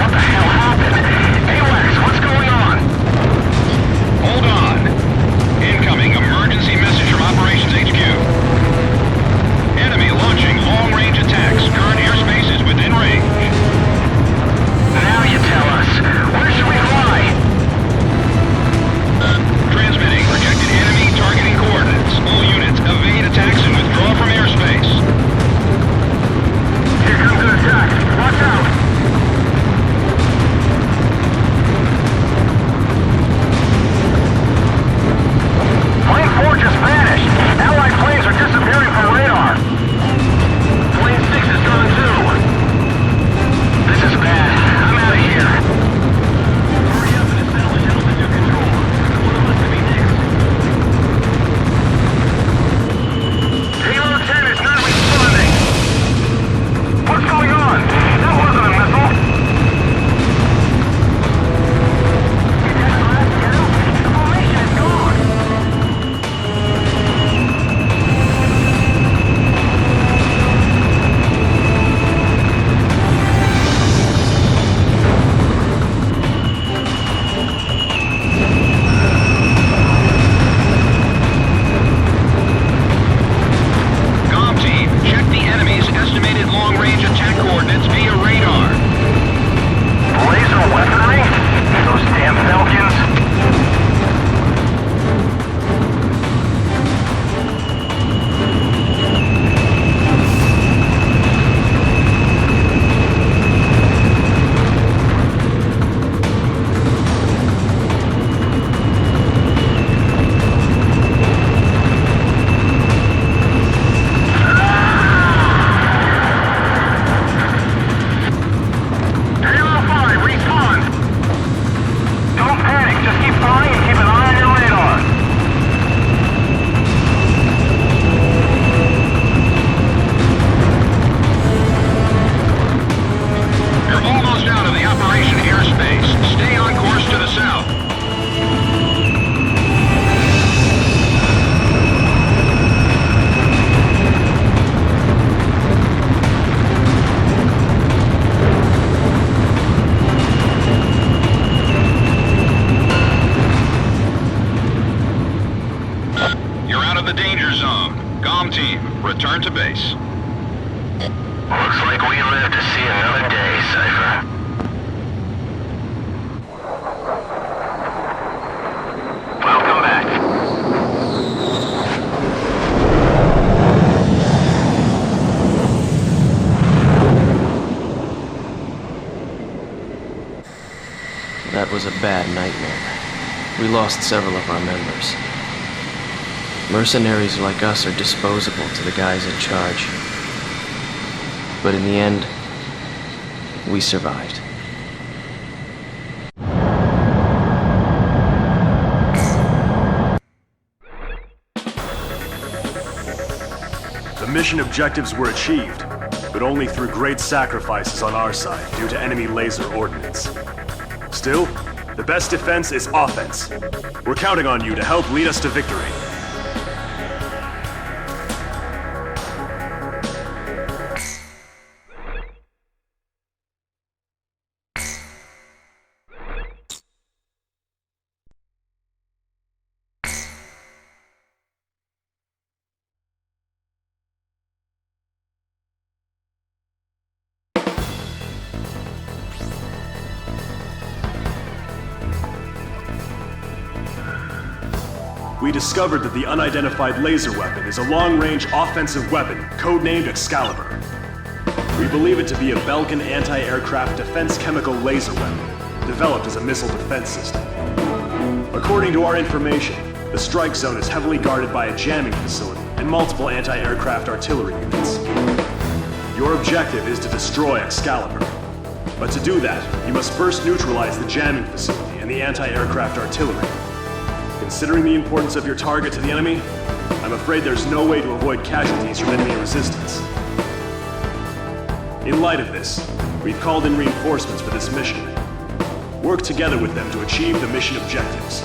What the hell happened? ground team, return to base. Looks like we live to see another day, Cypher. Welcome back. That was a bad nightmare. We lost several of our members. Mercenaries like us are disposable to the guys in charge. But in the end, we survived. The mission objectives were achieved, but only through great sacrifices on our side due to enemy laser ordnance. Still, the best defense is offense. We're counting on you to help lead us to victory. We discovered that the unidentified laser weapon is a long-range offensive weapon, codenamed Excalibur. We believe it to be a Belkan anti-aircraft defense chemical laser weapon, developed as a missile defense system. According to our information, the strike zone is heavily guarded by a jamming facility and multiple anti-aircraft artillery units. Your objective is to destroy Excalibur. But to do that, you must first neutralize the jamming facility and the anti-aircraft artillery. Considering the importance of your target to the enemy, I'm afraid there's no way to avoid casualties from enemy resistance. In light of this, we've called in reinforcements for this mission. Work together with them to achieve the mission objectives.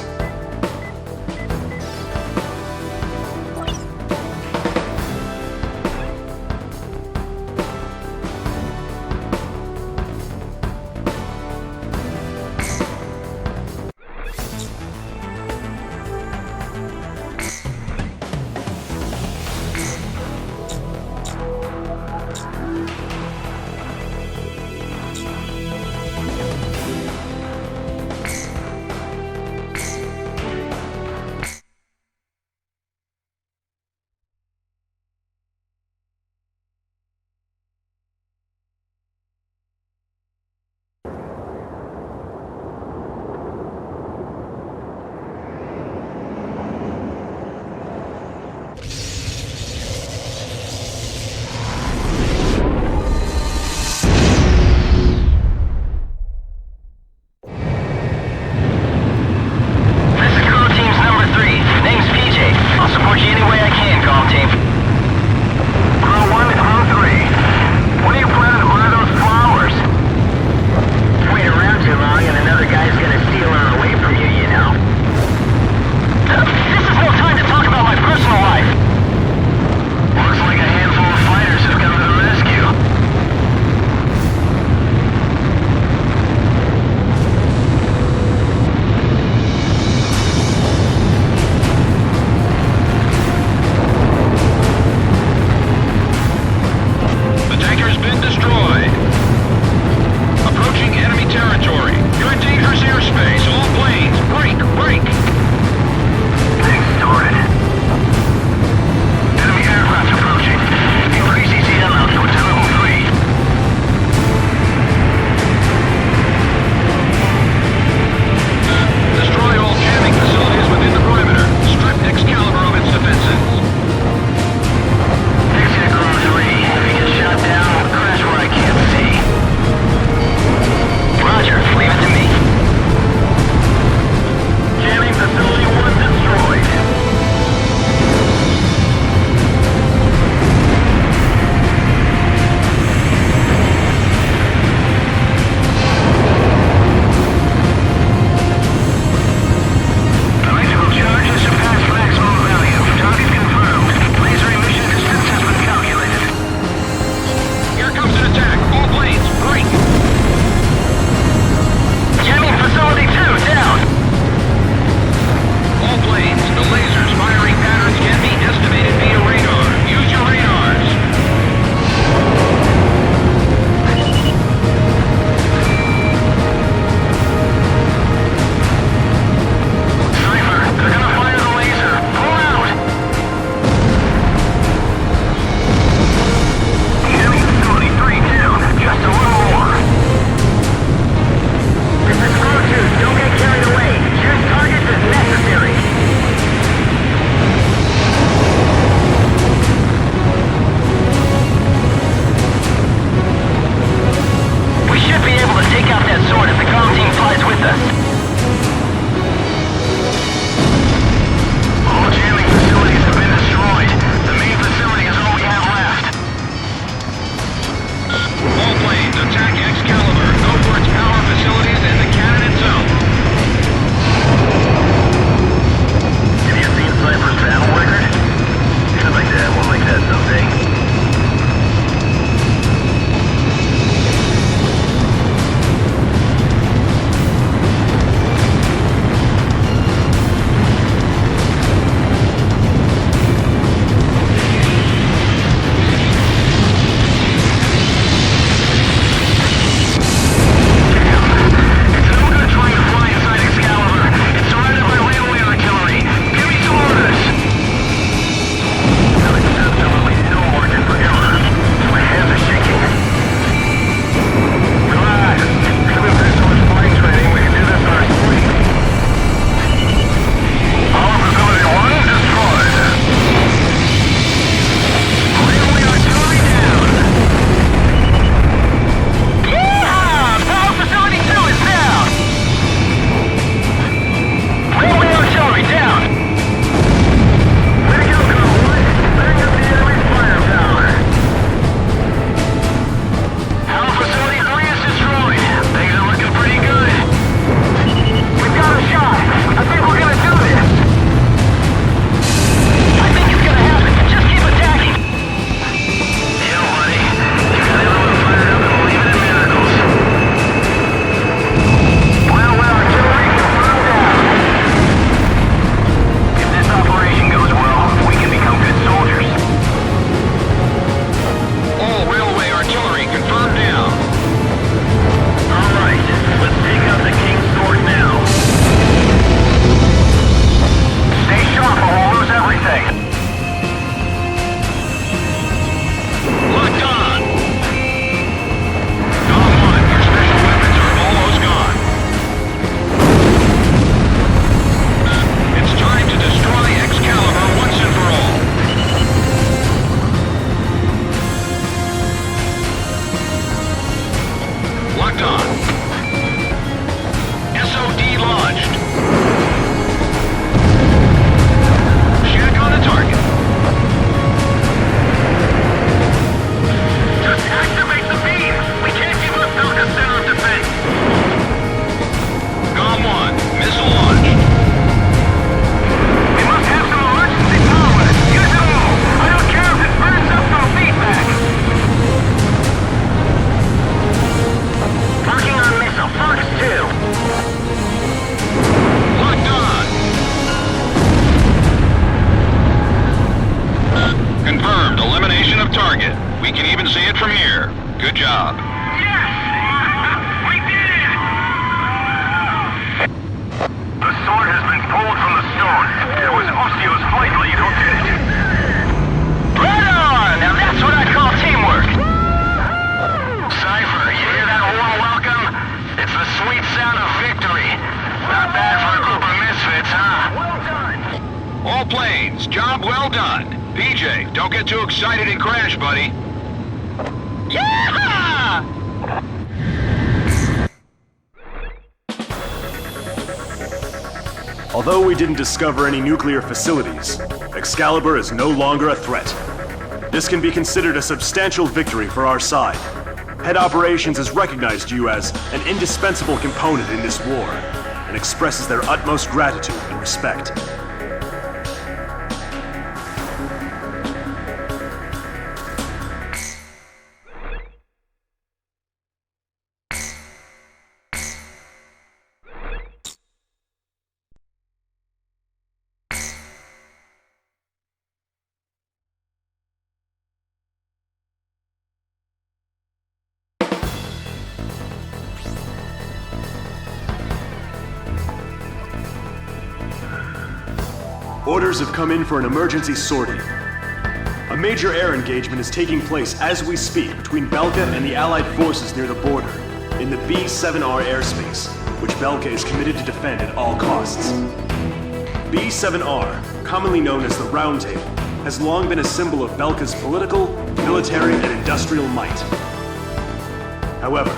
job. Yes! We did it! The sword has been pulled from the stone. It was Ostio's flight lead who did it. Right on! Now that's what I call teamwork. Cypher, you hear that warm welcome? It's the sweet sound of victory. Not bad for a group of misfits, huh? Well done. All planes, job well done. PJ, don't get too excited and crash, buddy. Yeah! Although we didn't discover any nuclear facilities, Excalibur is no longer a threat. This can be considered a substantial victory for our side. Head Operations has recognized you as an indispensable component in this war, and expresses their utmost gratitude and respect. Orders have come in for an emergency sortie. A major air engagement is taking place as we speak between Belka and the Allied forces near the border, in the B-7R airspace, which Belka is committed to defend at all costs. B-7R, commonly known as the Round Table, has long been a symbol of Belka's political, military, and industrial might. However,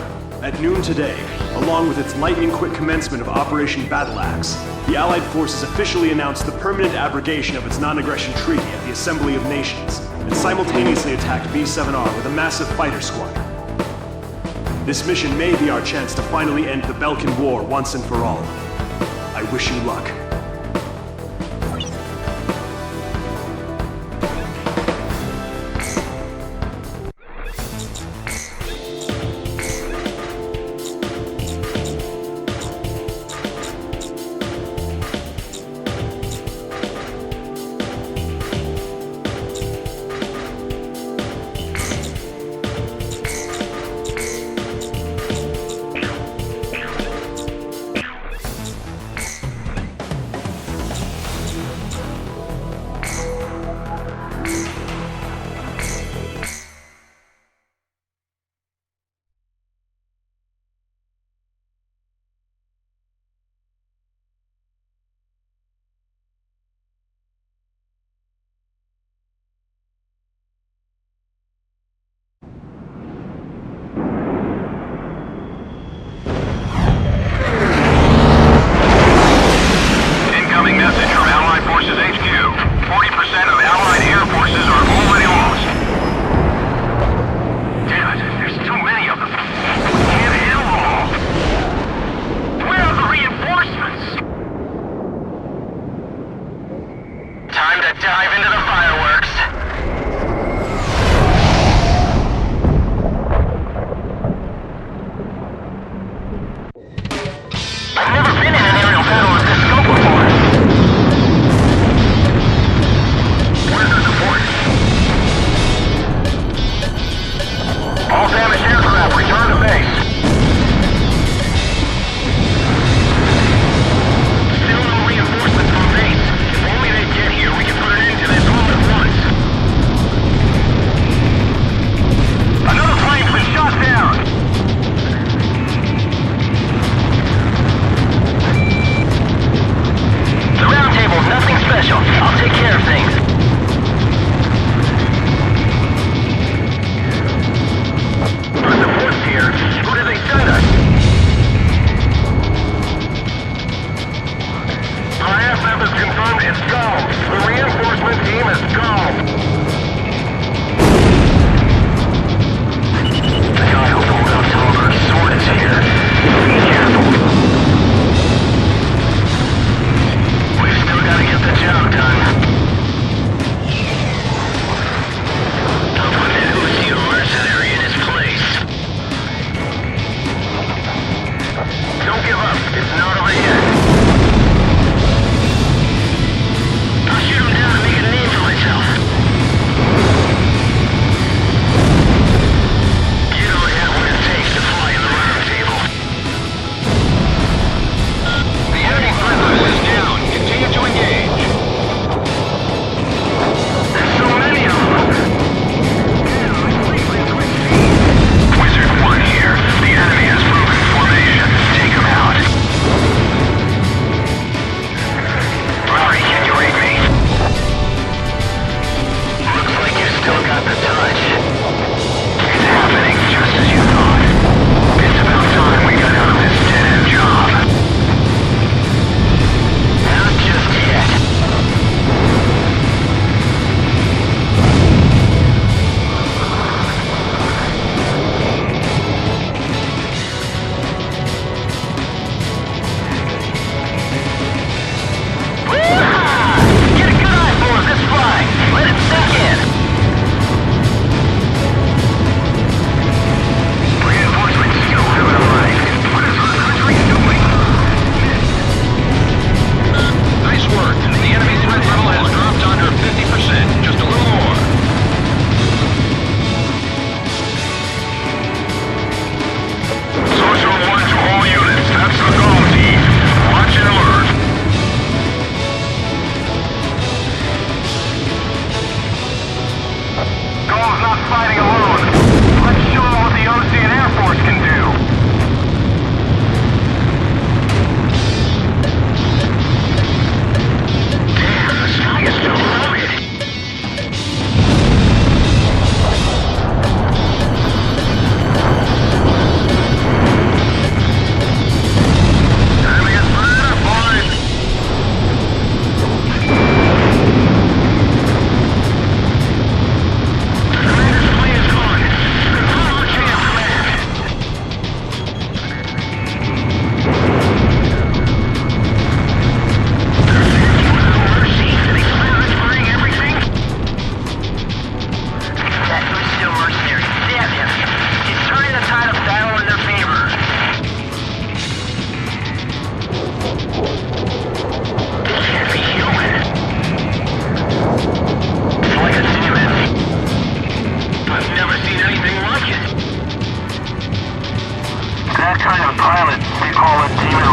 at noon today, along with its lightning-quick commencement of Operation Battle Axe, the Allied forces officially announced the permanent abrogation of its non-aggression treaty at the Assembly of Nations, and simultaneously attacked B-7R with a massive fighter squadron. This mission may be our chance to finally end the Belkan War once and for all. I wish you luck.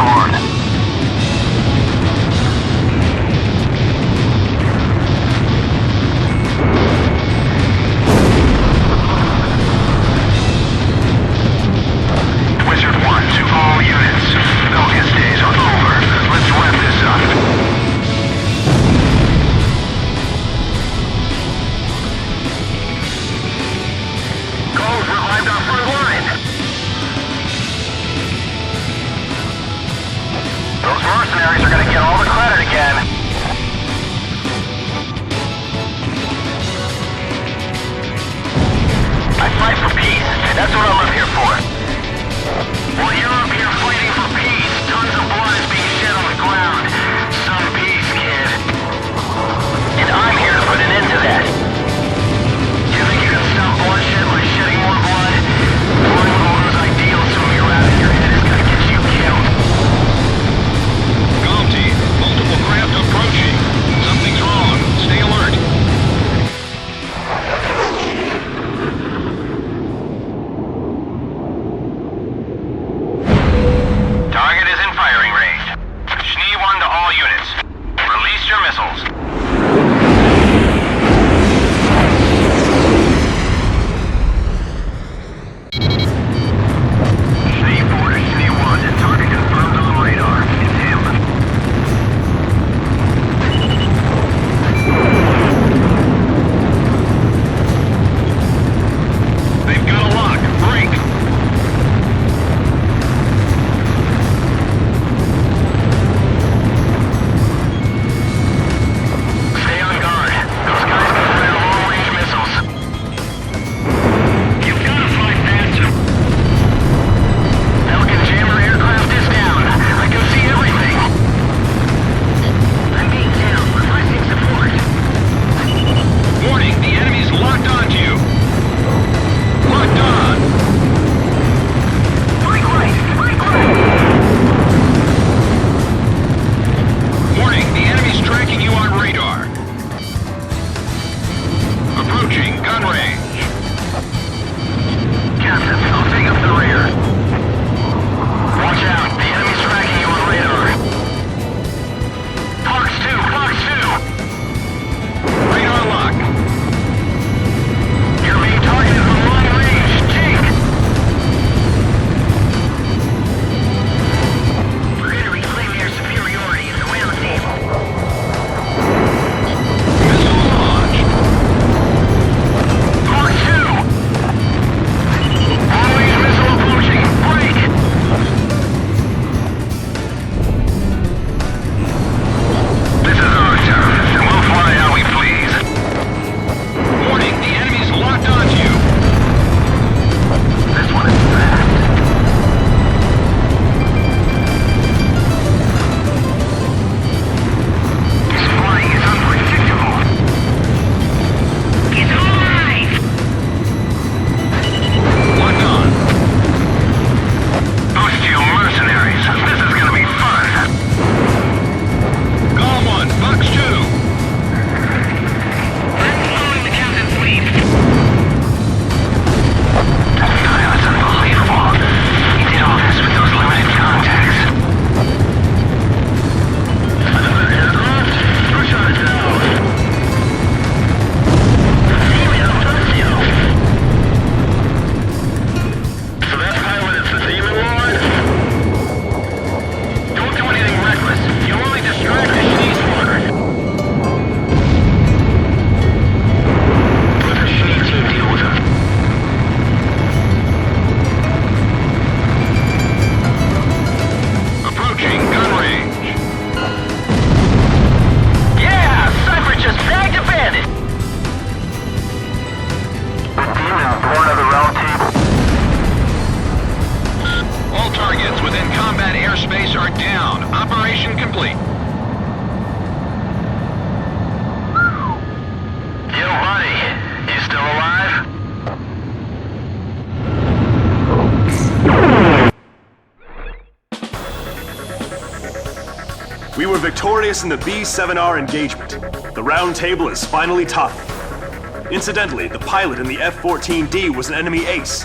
horn. We were victorious in the B-7R engagement. The round table is finally toppled. Incidentally, the pilot in the F-14D was an enemy ace.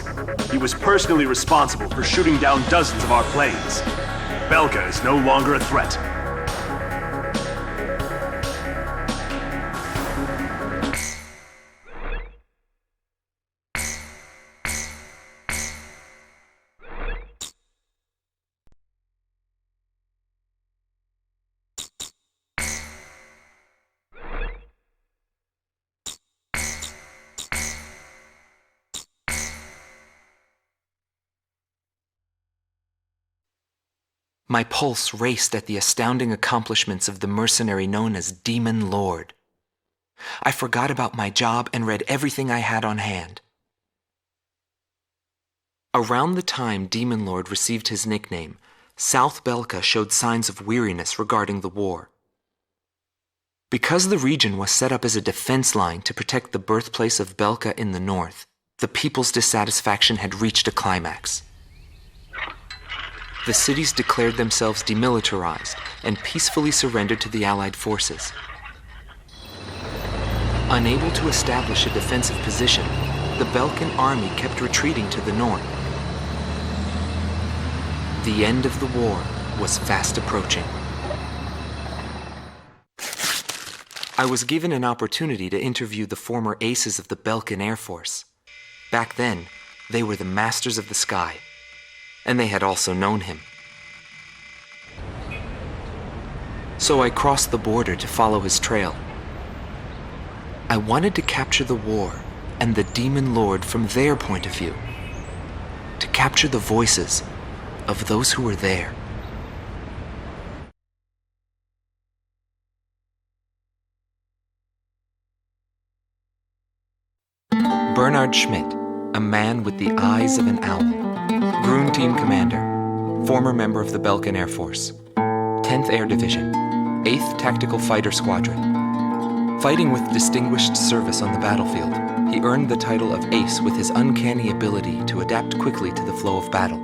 He was personally responsible for shooting down dozens of our planes. Belka is no longer a threat. My pulse raced at the astounding accomplishments of the mercenary known as Demon Lord. I forgot about my job and read everything I had on hand. Around the time Demon Lord received his nickname, South Belka showed signs of weariness regarding the war. Because the region was set up as a defense line to protect the birthplace of Belka in the north, the people's dissatisfaction had reached a climax. The cities declared themselves demilitarized and peacefully surrendered to the Allied forces. Unable to establish a defensive position, the Belkan army kept retreating to the north. The end of the war was fast approaching. I was given an opportunity to interview the former aces of the Belkan Air Force. Back then, they were the masters of the sky, and they had also known him. So I crossed the border to follow his trail. I wanted to capture the war and the Demon Lord from their point of view, to capture the voices of those who were there. Bernard Schmidt, a man with the eyes of an owl. Groom Team Commander, former member of the Belkan Air Force, 10th Air Division, 8th Tactical Fighter Squadron. Fighting with distinguished service on the battlefield, he earned the title of Ace with his uncanny ability to adapt quickly to the flow of battle.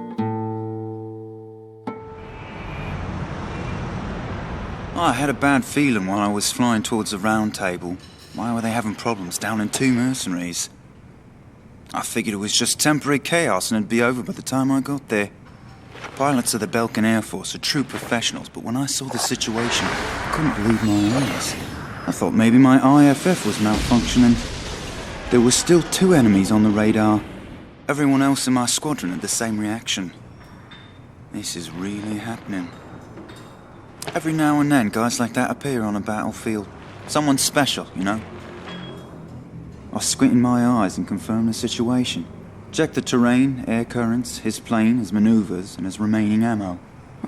I had a bad feeling while I was flying towards the round table. Why were they having problems down in 2 mercenaries? I figured it was just temporary chaos and it'd be over by the time I got there. Pilots of the Belkan Air Force are true professionals, but when I saw the situation, I couldn't believe my eyes. I thought maybe my IFF was malfunctioning. There were still 2 enemies on the radar. Everyone else in my squadron had the same reaction. This is really happening. Every now and then, guys like that appear on a battlefield. Someone special, you know? I squinted my eyes and confirmed the situation. Checked the terrain, air currents, his plane, his maneuvers, and his remaining ammo.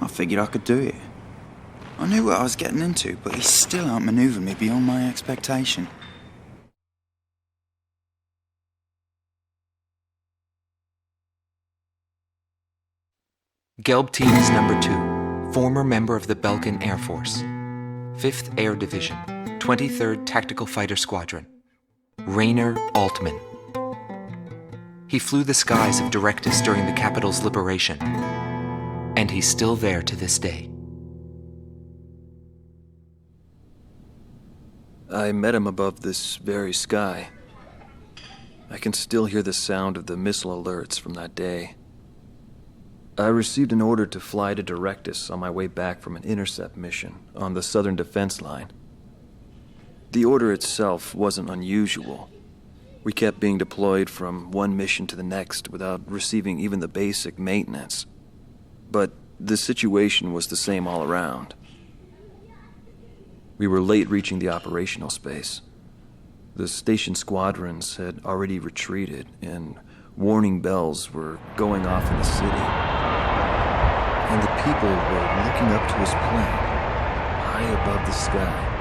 I figured I could do it. I knew what I was getting into, but he still outmaneuvered me beyond my expectation. Gelb Teams Number 2, former member of the Belkan Air Force, 5th Air Division, 23rd Tactical Fighter Squadron, Rainer Altman. He flew the skies of Directus during the capital's liberation, and he's still there to this day. I met him above this very sky. I can still hear the sound of the missile alerts from that day. I received an order to fly to Directus on my way back from an intercept mission on the southern defense line. The order itself wasn't unusual. We kept being deployed from one mission to the next without receiving even the basic maintenance. But the situation was the same all around. We were late reaching the operational space. The station squadrons had already retreated, and warning bells were going off in the city. And the people were looking up to his plane, high above the sky.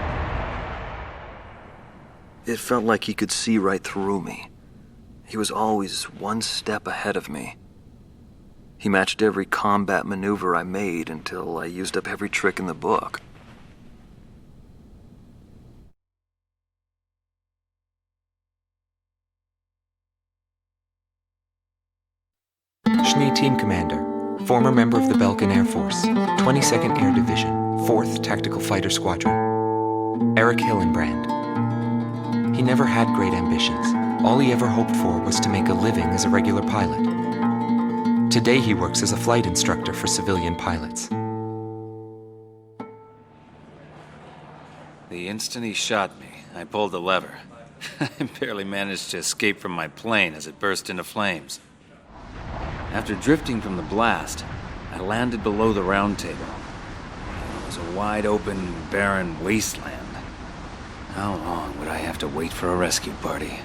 It felt like he could see right through me. He was always one step ahead of me. He matched every combat maneuver I made until I used up every trick in the book. Schnee Team Commander, former member of the Belkan Air Force, 22nd Air Division, 4th Tactical Fighter Squadron, Eric Hillenbrand. He never had great ambitions. All he ever hoped for was to make a living as a regular pilot. Today he works as a flight instructor for civilian pilots. The instant he shot me, I pulled the lever. I barely managed to escape from my plane as it burst into flames. After drifting from the blast, I landed below the round table. It was a wide-open, barren wasteland. How long would I have to wait for a rescue party?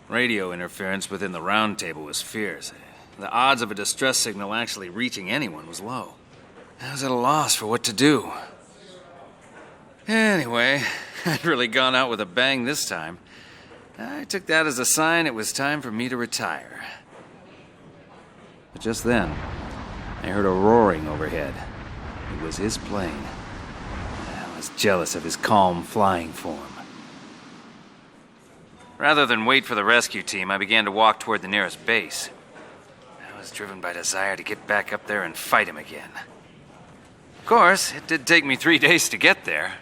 Radio interference within the round table was fierce. The odds of a distress signal actually reaching anyone was low. I was at a loss for what to do. Anyway, I'd really gone out with a bang this time. I took that as a sign it was time for me to retire. But just then, I heard a roaring overhead. It was his plane. I was jealous of his calm flying form. Rather than wait for the rescue team, I began to walk toward the nearest base. I was driven by desire to get back up there and fight him again. Of course, it did take me 3 days to get there.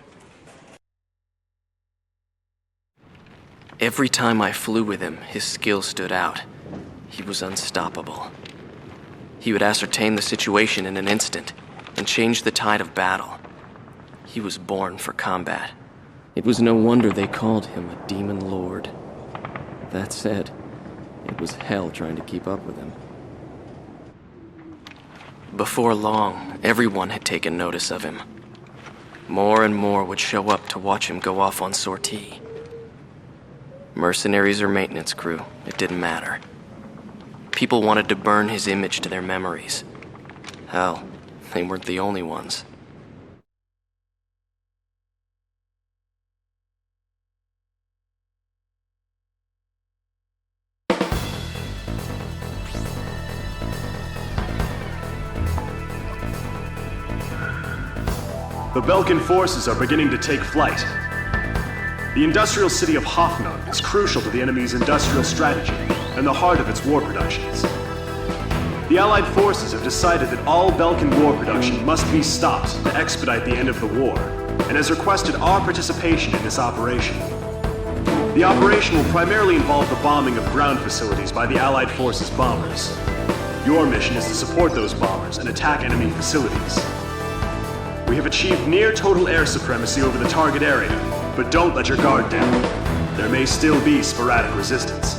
Every time I flew with him, his skill stood out. He was unstoppable. He would ascertain the situation in an instant and change the tide of battle. He was born for combat. It was no wonder they called him a demon lord. That said, it was hell trying to keep up with him. Before long, everyone had taken notice of him. More and more would show up to watch him go off on sortie. Mercenaries or maintenance crew, it didn't matter. People wanted to burn his image to their memories. Hell, they weren't the only ones. The Belkan forces are beginning to take flight. The industrial city of Hoffnung is crucial to the enemy's industrial strategy and the heart of its war productions. The Allied forces have decided that all Belkan war production must be stopped to expedite the end of the war, and has requested our participation in this operation. The operation will primarily involve the bombing of ground facilities by the Allied forces' bombers. Your mission is to support those bombers and attack enemy facilities. We have achieved near total air supremacy over the target area, but don't let your guard down. There may still be sporadic resistance.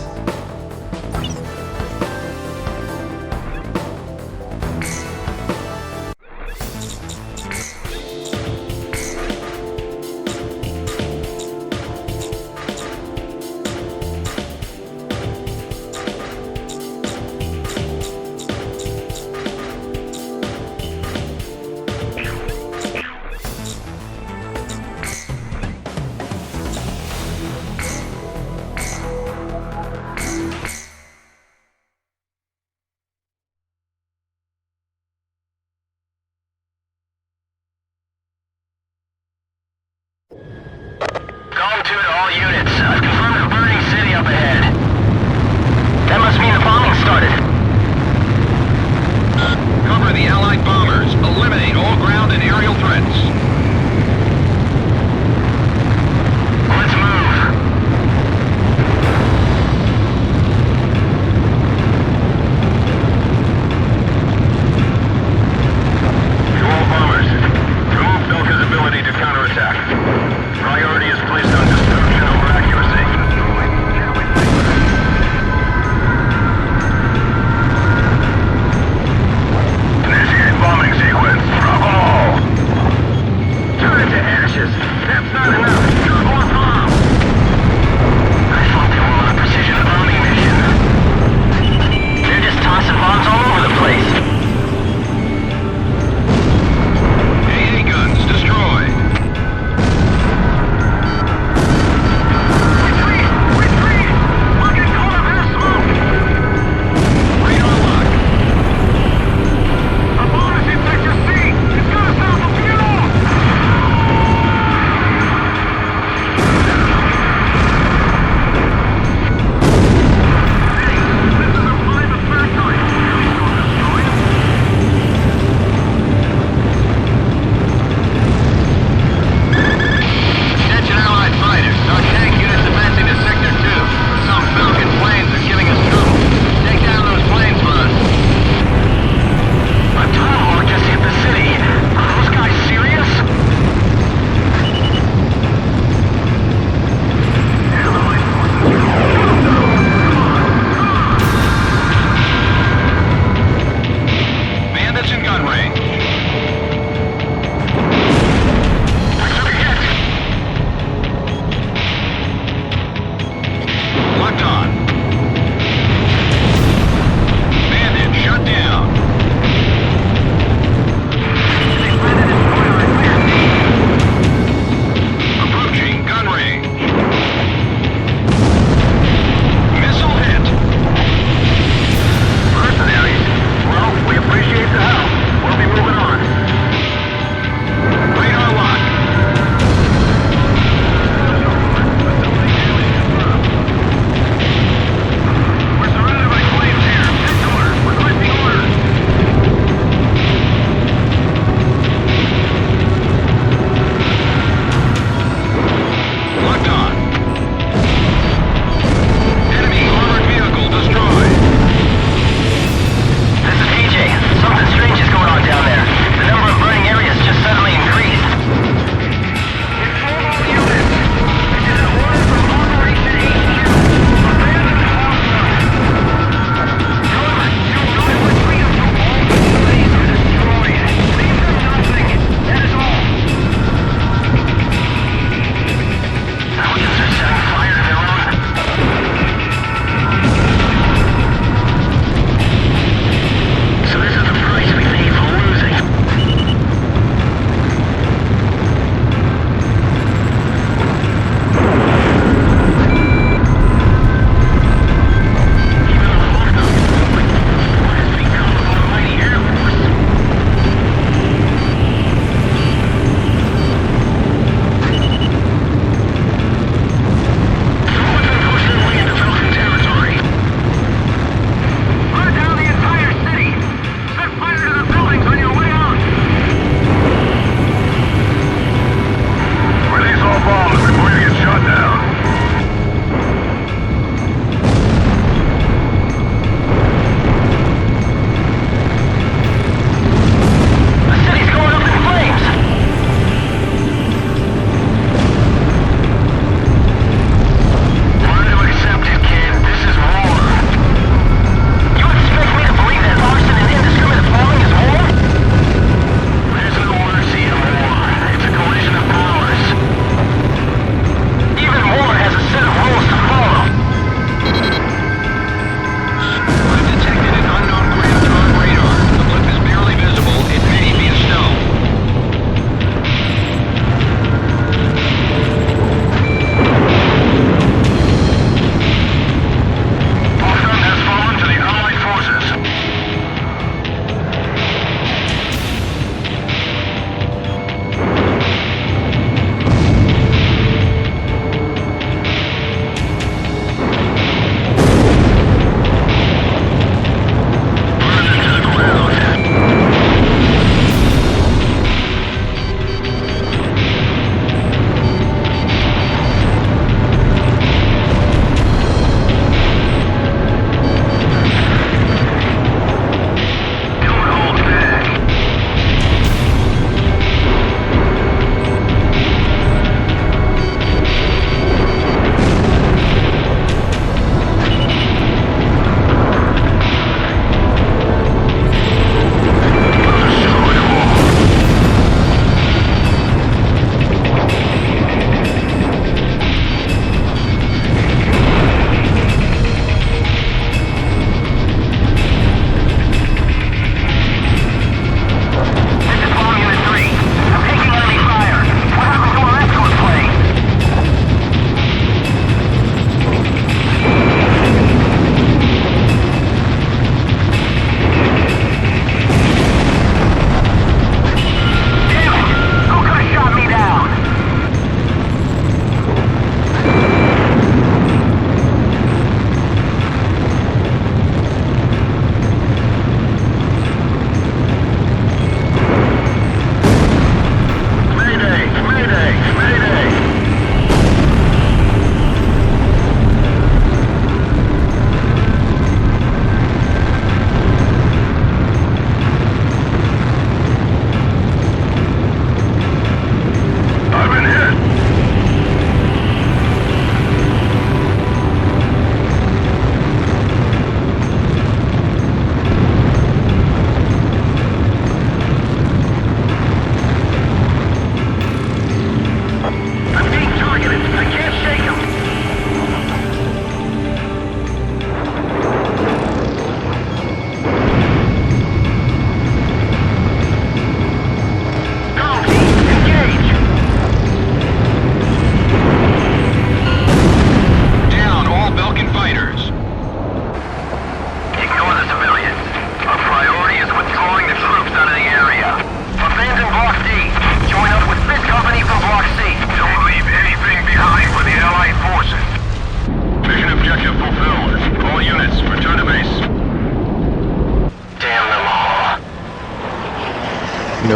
Initiate bombing sequence. Drop them all.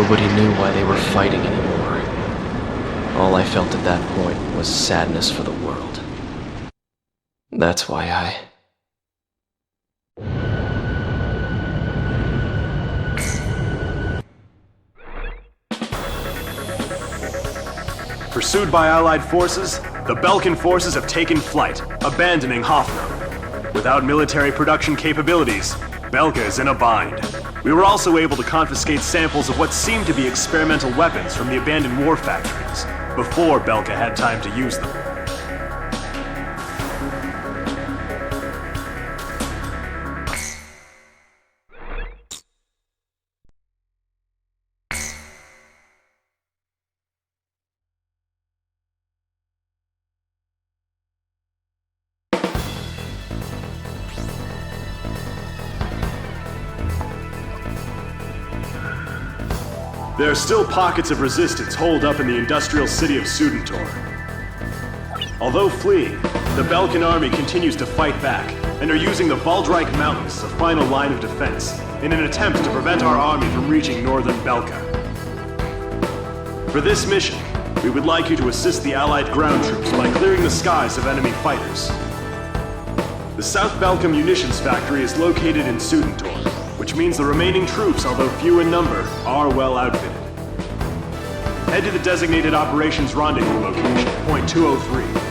Nobody knew why they were fighting anymore. All I felt at that point was sadness for the world. That's why I... Pursued by Allied forces, the Belkan forces have taken flight, abandoning Hoffno. Without military production capabilities, Belka is in a bind. We were also able to confiscate samples of what seemed to be experimental weapons from the abandoned war factories, before Belka had time to use them. There are still pockets of resistance holed up in the industrial city of Sudentor. Although fleeing, the Belkan army continues to fight back, and are using the Valdreich Mountains as a final line of defense, in an attempt to prevent our army from reaching northern Belka. For this mission, we would like you to assist the Allied ground troops by clearing the skies of enemy fighters. The South Belka munitions factory is located in Sudentor, which means the remaining troops, although few in number, are well outfitted. Head to the designated operations rendezvous location, point 203.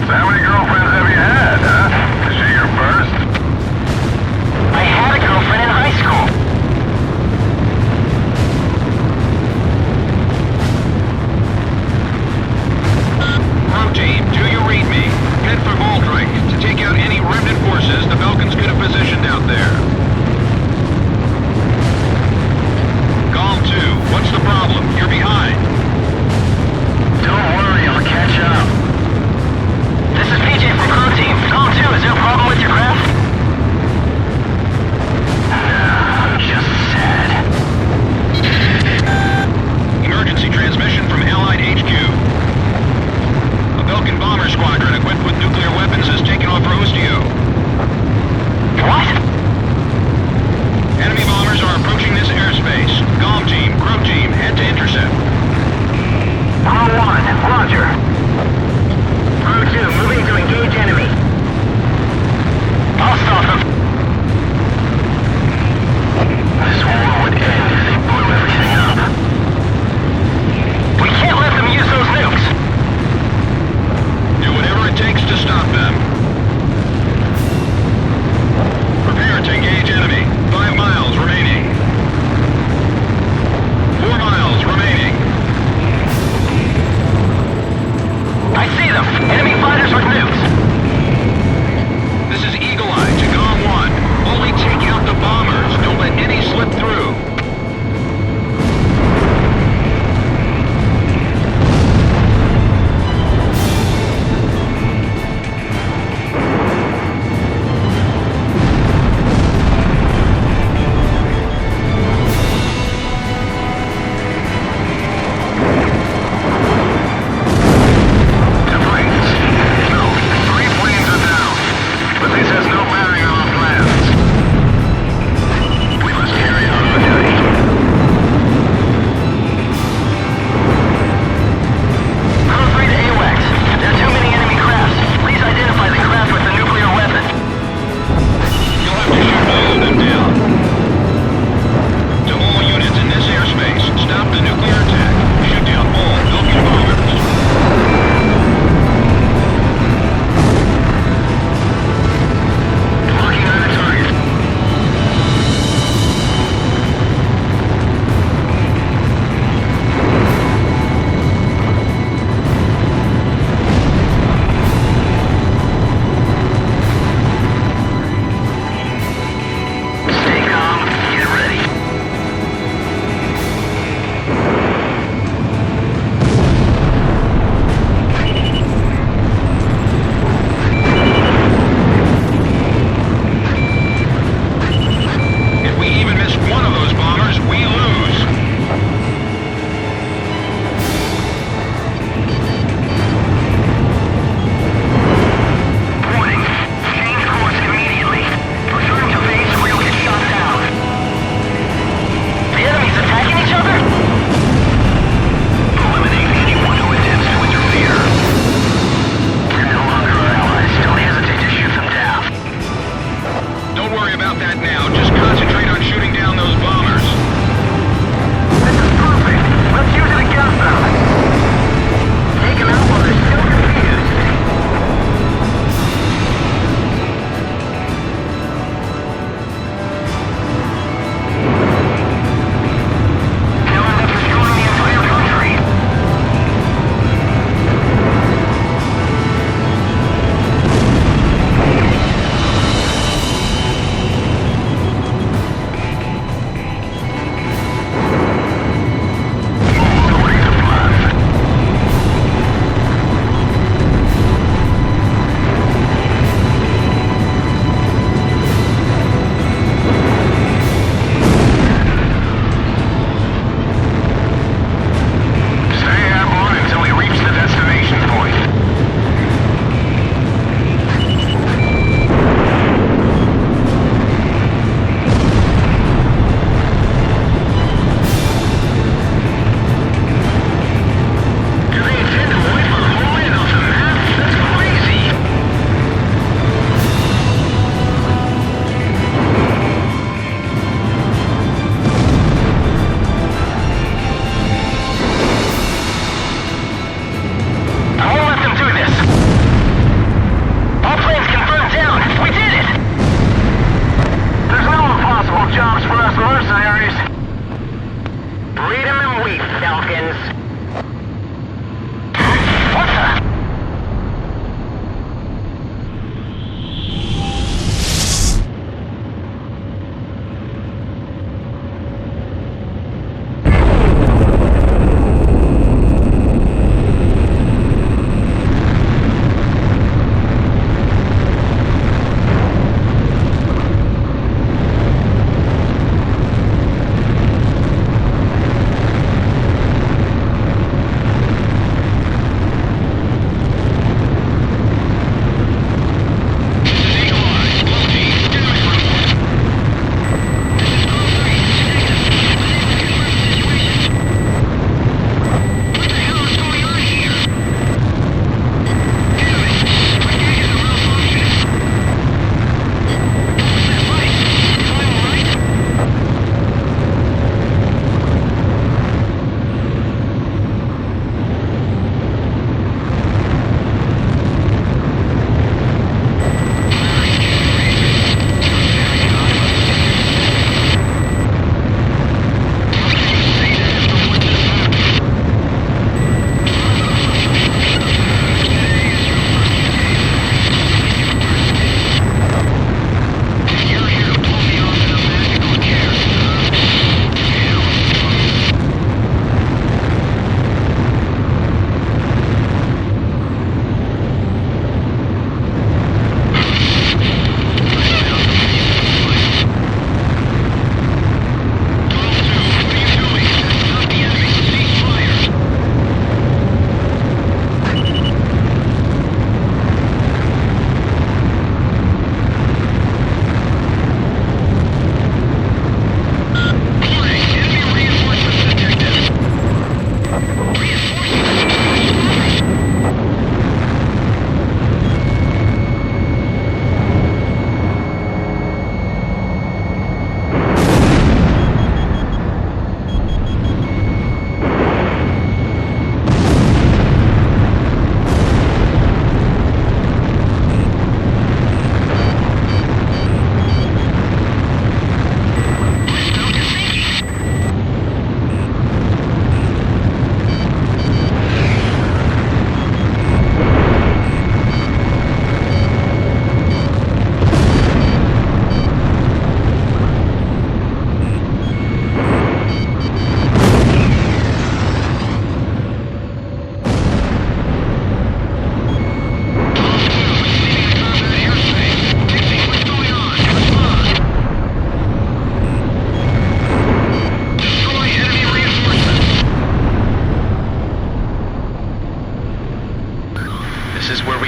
How many girlfriends have you had, huh? Is she your first? I had a girlfriend in high school. Rogue team, do you read me? Head for Valdreich to take out any remnant forces the Belkans could have positioned out there. Golem 2, what's the problem? You're behind. Don't worry, I'll catch up. This is PJ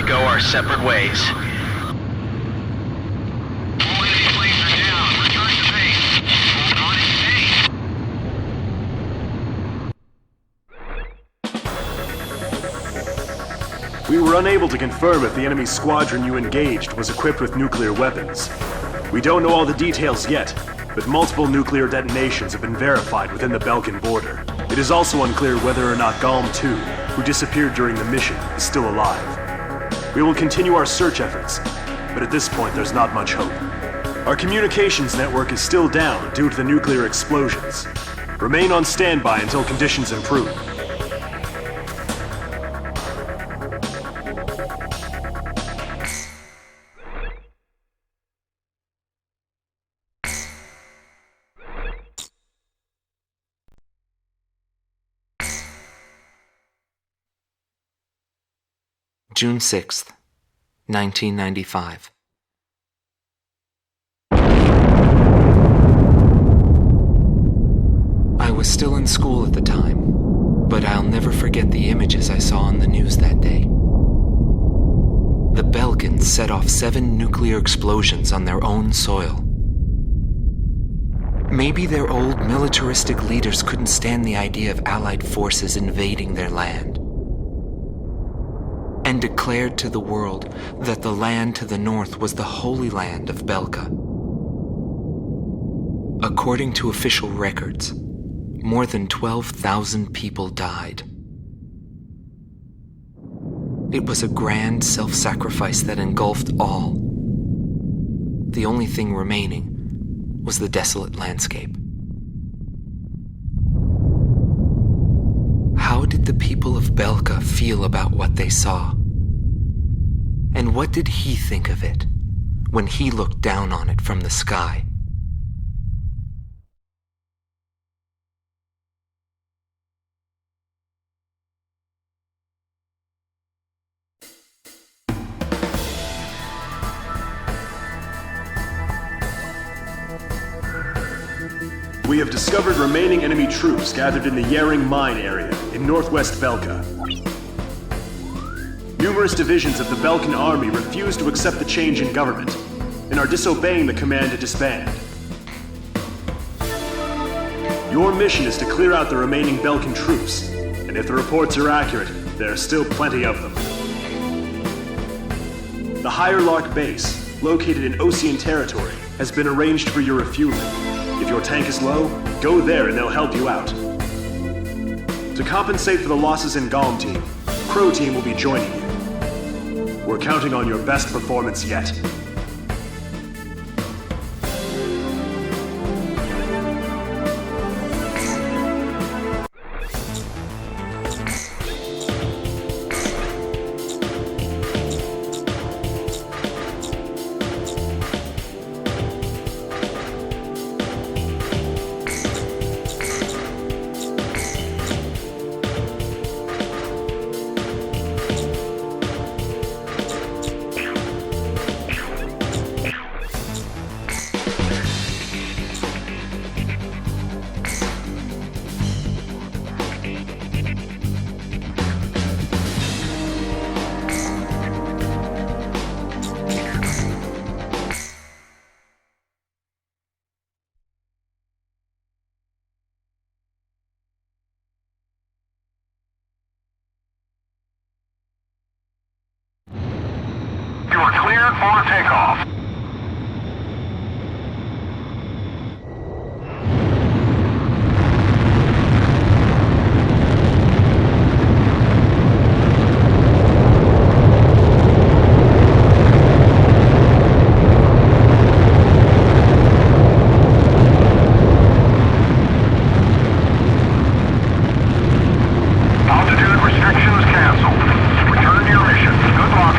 go our separate ways. All enemy planes are down. Return to base. On its base. We were unable to confirm if the enemy squadron you engaged was equipped with nuclear weapons. We don't know all the details yet, but multiple nuclear detonations have been verified within the Belkan border. It is also unclear whether or not Galm 2, who disappeared during the mission, is still alive. We will continue our search efforts, but at this point there's not much hope. Our communications network is still down due to the nuclear explosions. Remain on standby until conditions improve. June 6th, 1995. I was still in school at the time, but I'll never forget the images I saw on the news that day. The Belkans set off 7 nuclear explosions on their own soil. Maybe their old militaristic leaders couldn't stand the idea of Allied forces invading their land, and declared to the world that the land to the north was the Holy Land of Belka. According to official records, more than 12,000 people died. It was a grand self-sacrifice that engulfed all. The only thing remaining was the desolate landscape. How did the people of Belka feel about what they saw? And what did he think of it when he looked down on it from the sky? We have discovered remaining enemy troops gathered in the Yaring mine area in northwest Belka. Numerous divisions of the Belkan army refuse to accept the change in government and are disobeying the command to disband. Your mission is to clear out the remaining Belkan troops, and if the reports are accurate, there are still plenty of them. The Higher Lark base, located in Ocean territory, has been arranged for your refueling. If your tank is low, go there and they'll help you out. To compensate for the losses in Galm Team, Crow Team will be joining you. We're counting on your best performance yet. You are cleared for takeoff. Altitude restrictions canceled. Return to your mission. Good luck.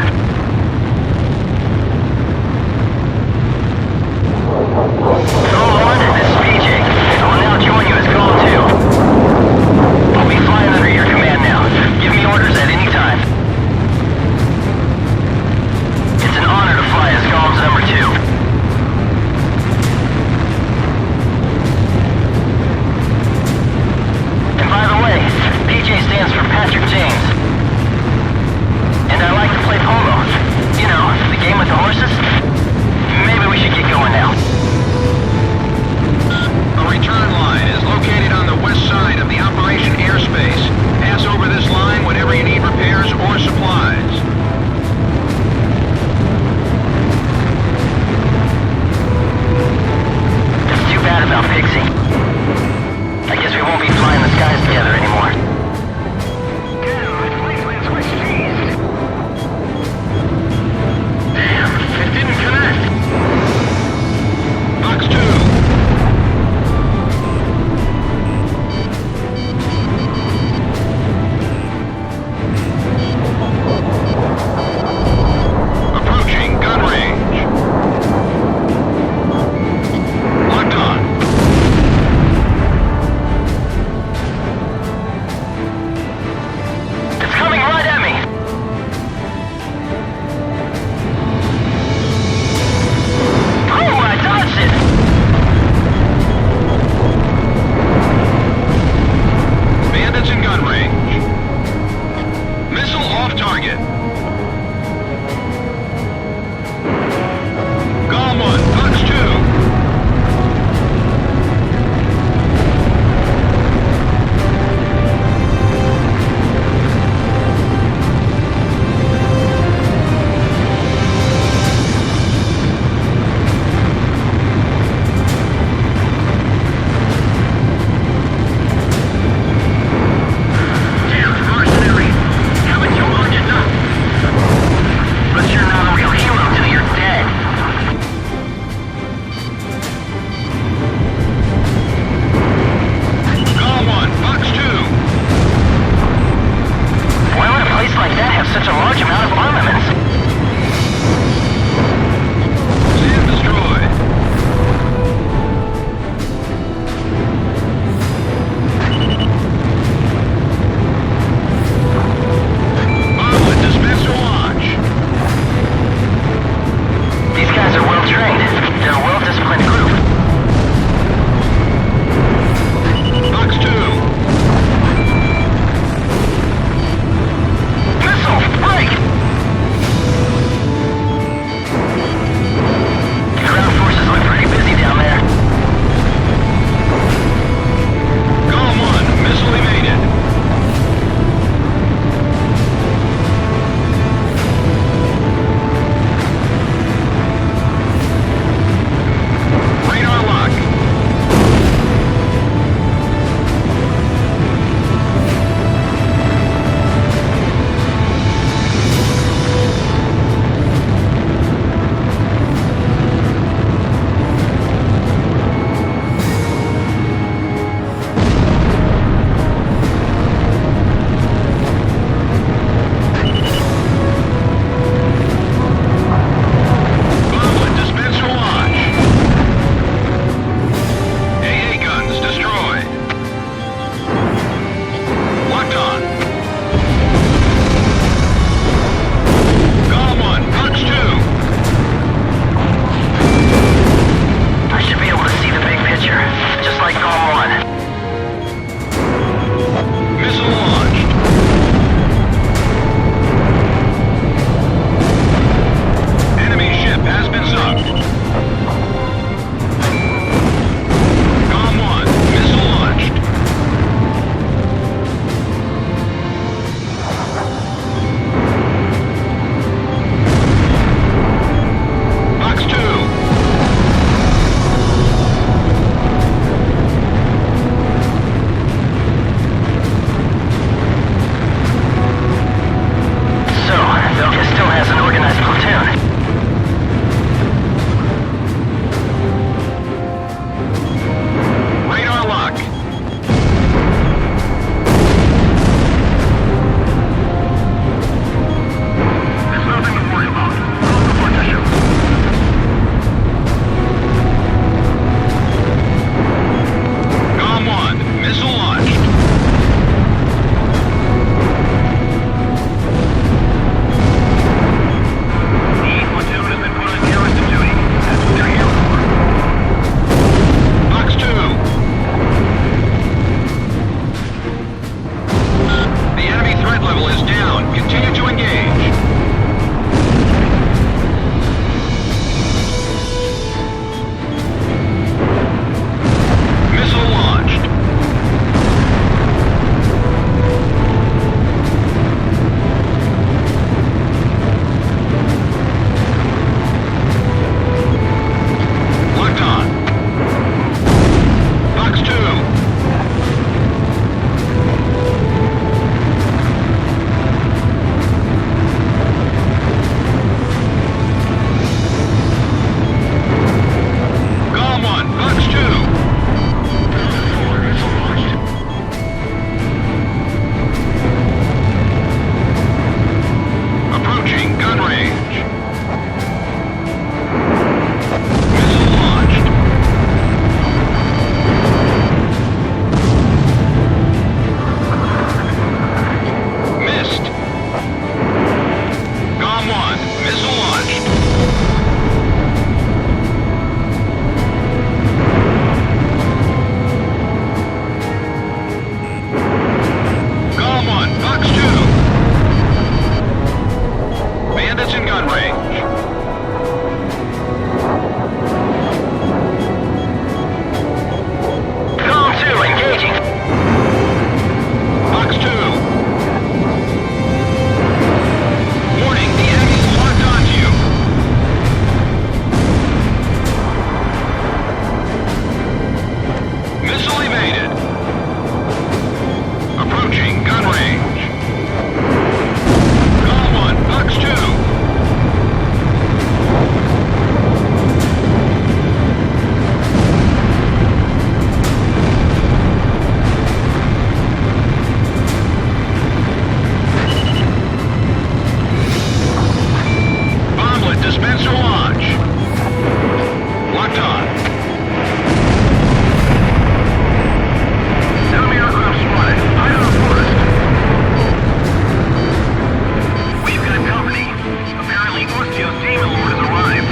Your Demon Lord has arrived.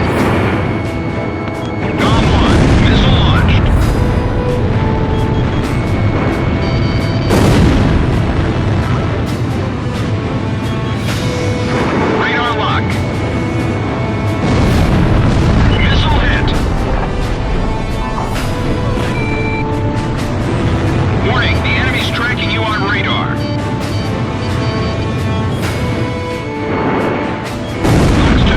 Golem 1, missile launched. Radar lock. Missile hit. Warning, the enemy's tracking you on radar. Lux 2,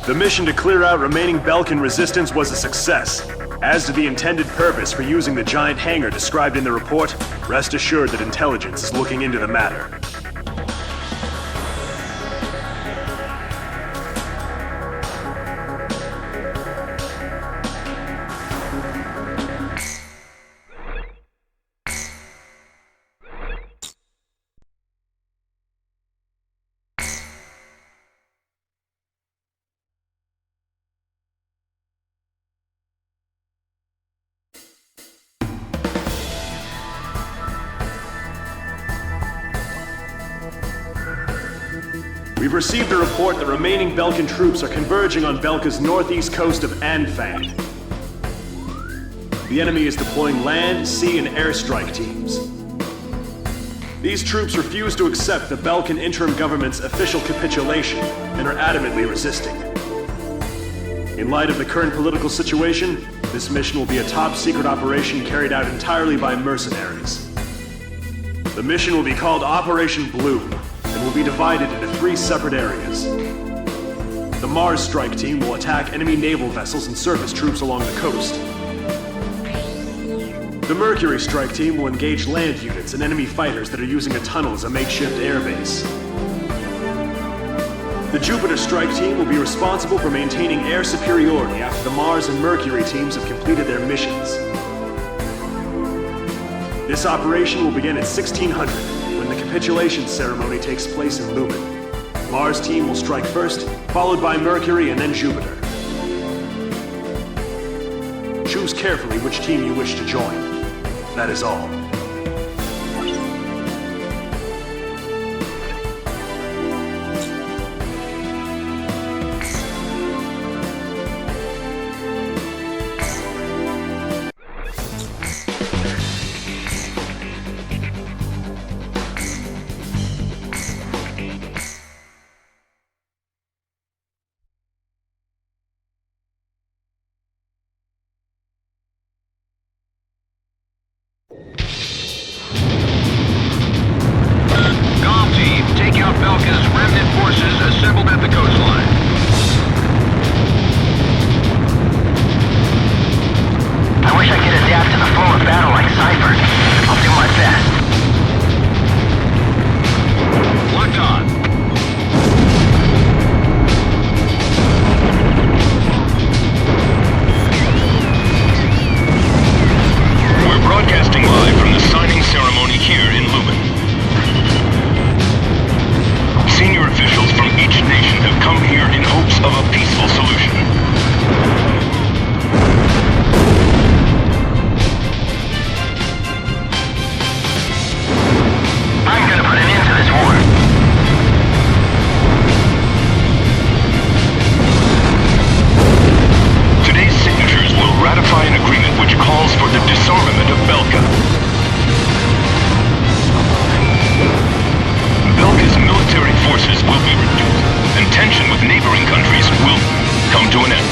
The mission to clear out remaining Belkan resistance was a success. As to the intended purpose for using the giant hangar described in the report, rest assured that intelligence is looking into the matter. We've received a report that remaining Belkan troops are converging on Belka's northeast coast of Anfang. The enemy is deploying land, sea, and airstrike teams. These troops refuse to accept the Belkan interim government's official capitulation and are adamantly resisting. In light of the current political situation, this mission will be a top-secret operation carried out entirely by mercenaries. The mission will be called Operation Bloom, and will be divided into 3 separate areas. The Mars strike team will attack enemy naval vessels and surface troops along the coast. The Mercury strike team will engage land units and enemy fighters that are using a tunnel as a makeshift airbase. The Jupiter strike team will be responsible for maintaining air superiority after the Mars and Mercury teams have completed their missions. This operation will begin at 1600, when the capitulation ceremony takes place in Lumen. Mars team will strike first, followed by Mercury and then Jupiter. Choose carefully which team you wish to join. That is all. Belkan's remnant forces assembled at the coastline. I wish I could adapt to the flow of battle like Cypher. I'll do my best. Locked on. We're broadcasting live from the signing ceremony here in Lumen. Senior officials from each nation have come here in hopes of a peaceful solution. I'm gonna put an end to this war. Today's signatures will ratify an agreement which calls for the disarmament of Belkan. Belkan's military forces will be reduced, and tension with neighboring countries will come to an end.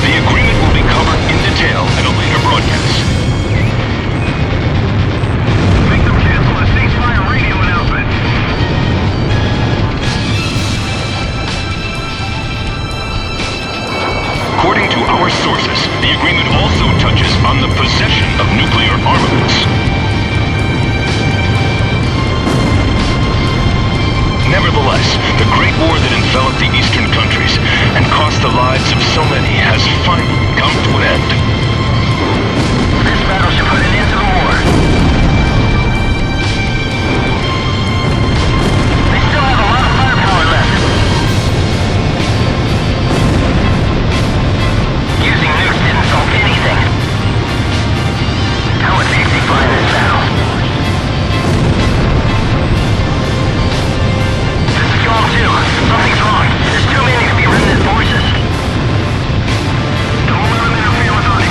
The agreement will be covered in detail at a later broadcast. Make them cancel the ceasefire radio announcement. According to our sources, the agreement also touches on the possession of nuclear armaments. Nevertheless, the Great War that enveloped the eastern countries and cost the lives of so many has finally come to an end. This battle should put an end to the war. They still have a lot of firepower left. Using nukes didn't solve anything. How would safety find this battle? This is Gong 2. Something's wrong. There's too many to be remnant forces. Don't let them interfere with our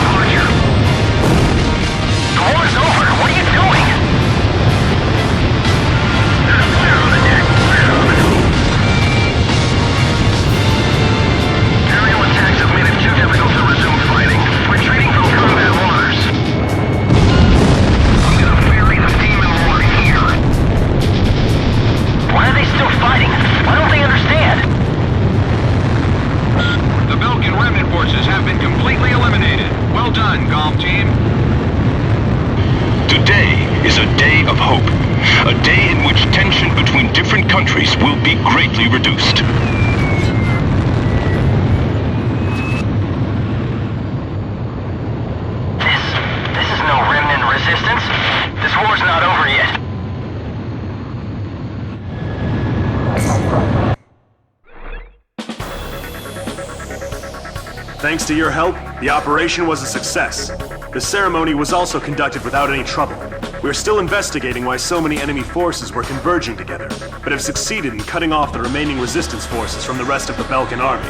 countries will be greatly reduced. This is no remnant resistance. This war's not over yet. Thanks to your help, the operation was a success. The ceremony was also conducted without any trouble. We're still investigating why so many enemy forces were converging together, but have succeeded in cutting off the remaining resistance forces from the rest of the Belkan army.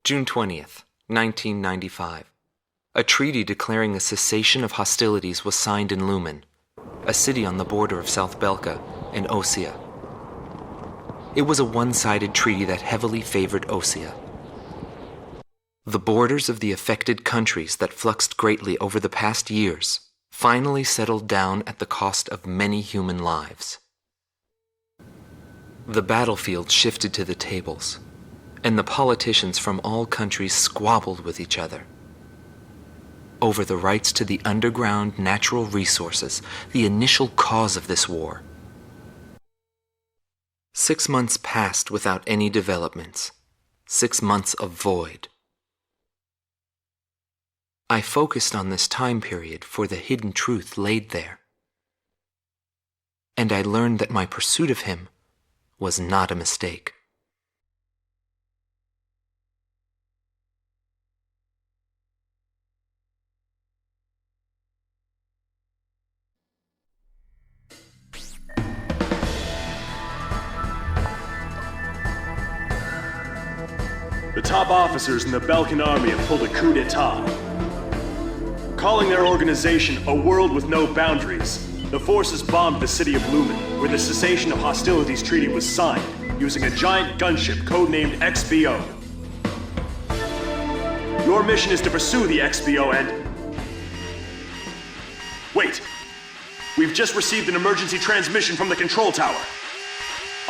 June 20th, 1995. A treaty declaring a cessation of hostilities was signed in Lumen, a city on the border of South Belka and Osea. It was a one-sided treaty that heavily favored Osea. The borders of the affected countries that fluxed greatly over the past years finally settled down at the cost of many human lives. The battlefield shifted to the tables, and the politicians from all countries squabbled with each other over the rights to the underground natural resources, the initial cause of this war. 6 months passed without any developments. 6 months of void. I focused on this time period for the hidden truth laid there. And I learned that my pursuit of him was not a mistake. The top officers in the Belkan army have pulled a coup d'etat. Calling their organization a world with no boundaries, the forces bombed the city of Lumen, where the cessation of hostilities treaty was signed, using a giant gunship codenamed XBO. Your mission is to pursue the XBO and... Wait! We've just received an emergency transmission from the control tower.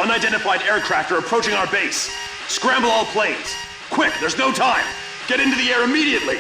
Unidentified aircraft are approaching our base. Scramble all planes. Quick, there's no time! Get into the air immediately!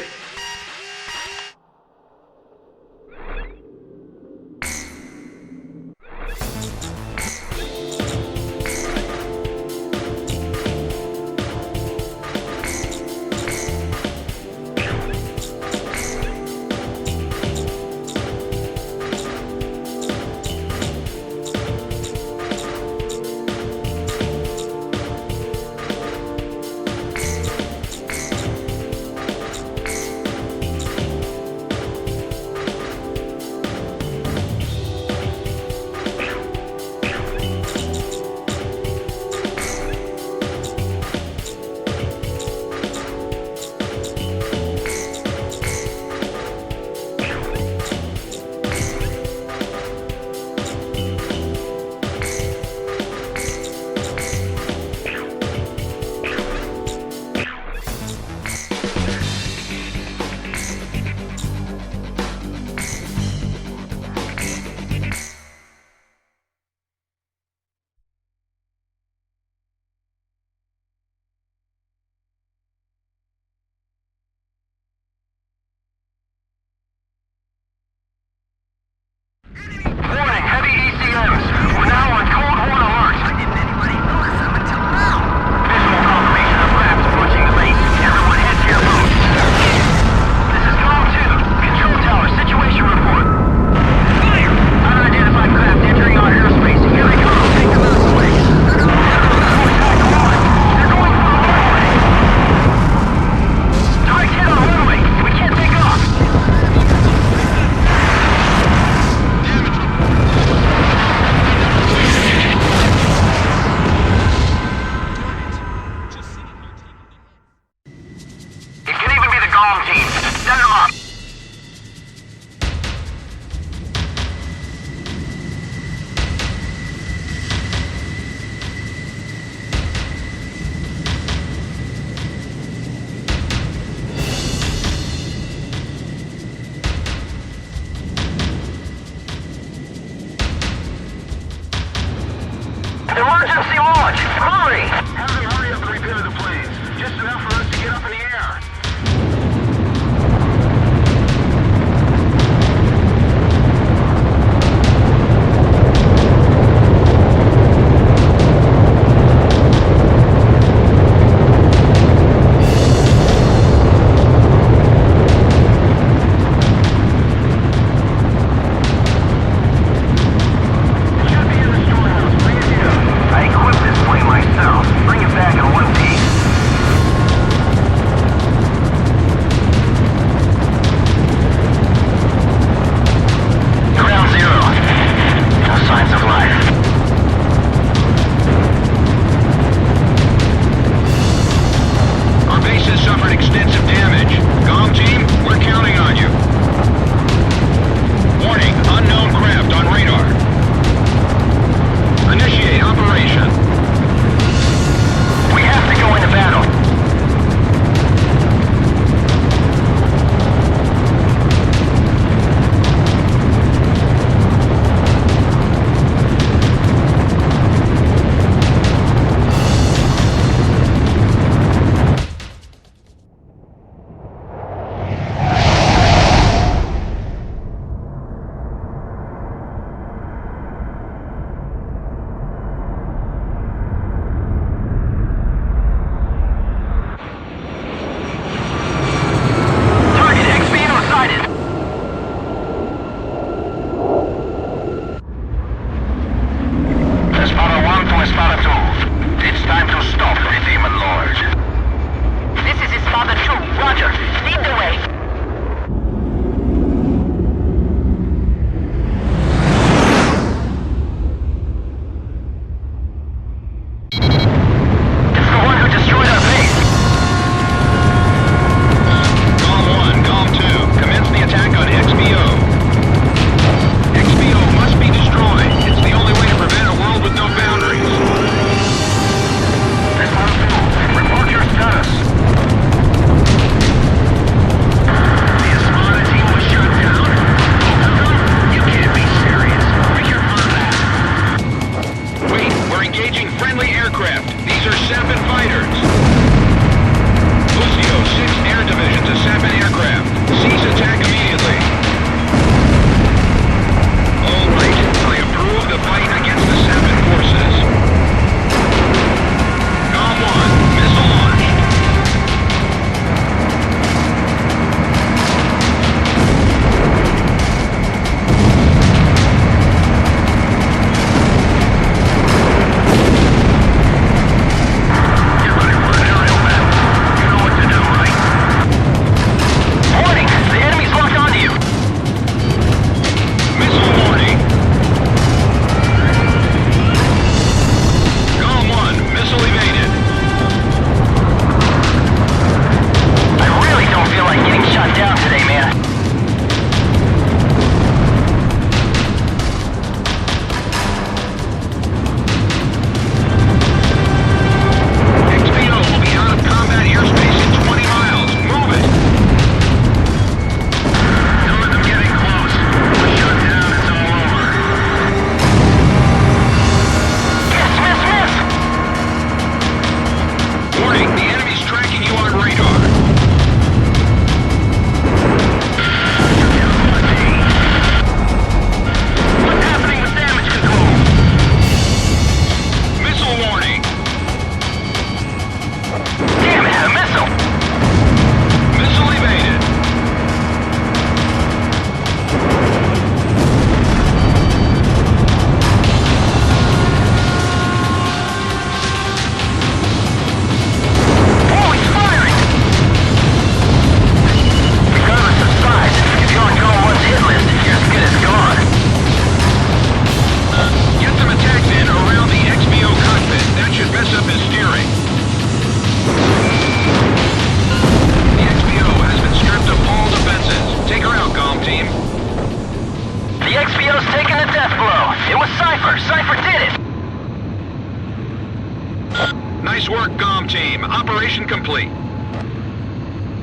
Mission complete.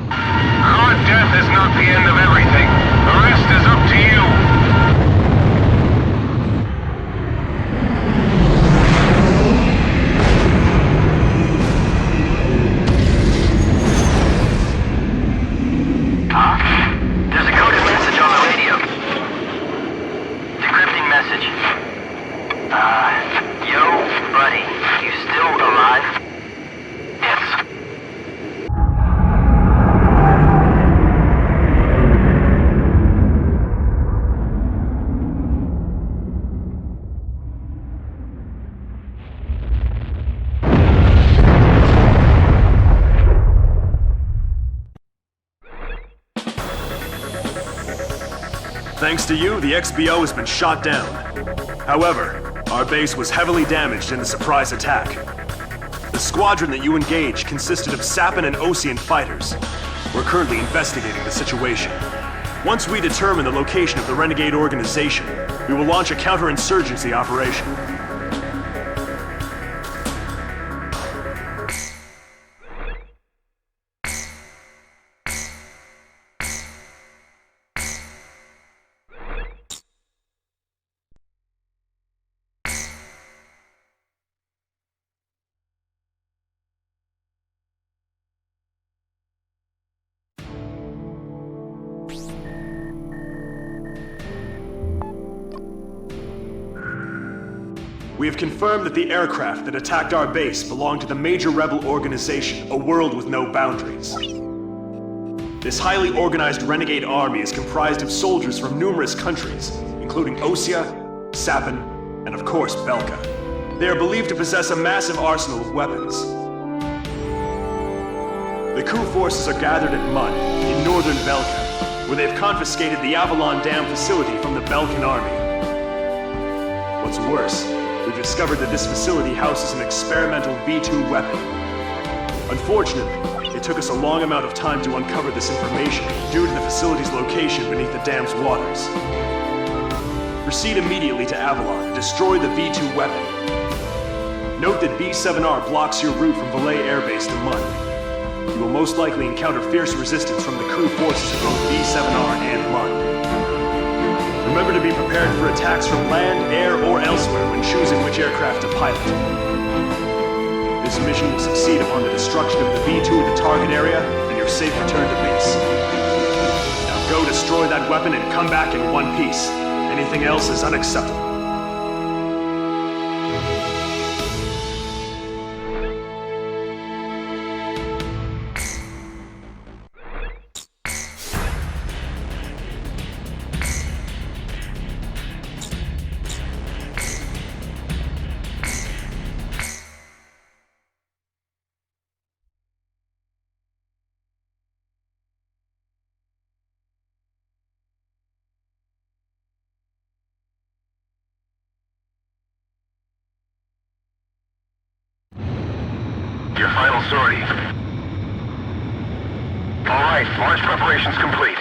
Our death is not the end of everything. The rest is up to you. There's a coded message on the radio. Decrypting message. Yo, buddy, you still alive? Yes. Thanks to you, the XBO has been shot down. However, our base was heavily damaged in the surprise attack. The squadron that you engaged consisted of Sappan and Osean fighters. We're currently investigating the situation. Once we determine the location of the renegade organization, we will launch a counterinsurgency operation. We have confirmed that the aircraft that attacked our base belonged to the major rebel organization, A World With No Boundaries. This highly organized renegade army is comprised of soldiers from numerous countries, including Osea, Sappan, and of course Belkan. They are believed to possess a massive arsenal of weapons. The coup forces are gathered at Mud, in northern Belkan, where they've confiscated the Avalon Dam facility from the Belkan army. What's worse, we've discovered that this facility houses an experimental V2 weapon. Unfortunately, it took us a long amount of time to uncover this information due to the facility's location beneath the dam's waters. Proceed immediately to Avalon and destroy the V2 weapon. Note that B7R blocks your route from Valet Air Base to Mud. You will most likely encounter fierce resistance from the crew forces of both B7R and Mud. Remember to be prepared for attacks from land, air, or elsewhere when choosing which aircraft to pilot. This mission will succeed upon the destruction of the V2 in the target area and your safe return to base. Now go destroy that weapon and come back in one piece. Anything else is unacceptable. Your final sortie. All right, launch preparations complete.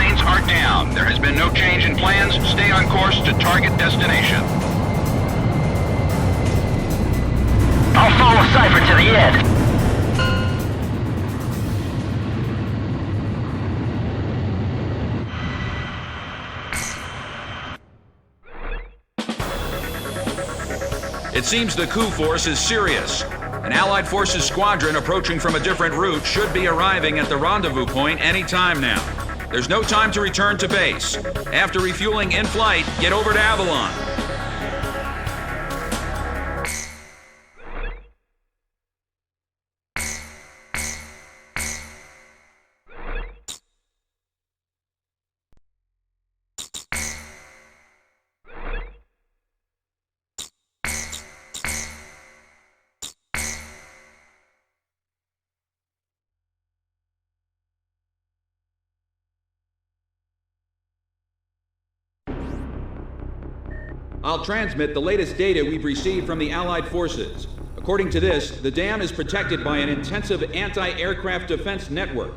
planes are down. There has been no change in plans. Stay on course to target destination. I'll follow Cypher to the end. It seems the coup force is serious. An Allied Forces squadron approaching from a different route should be arriving at the rendezvous point any time now. There's no time to return to base. After refueling in flight, get over to Avalon. I'll transmit the latest data we've received from the Allied forces. According to this, the dam is protected by an intensive anti-aircraft defense network.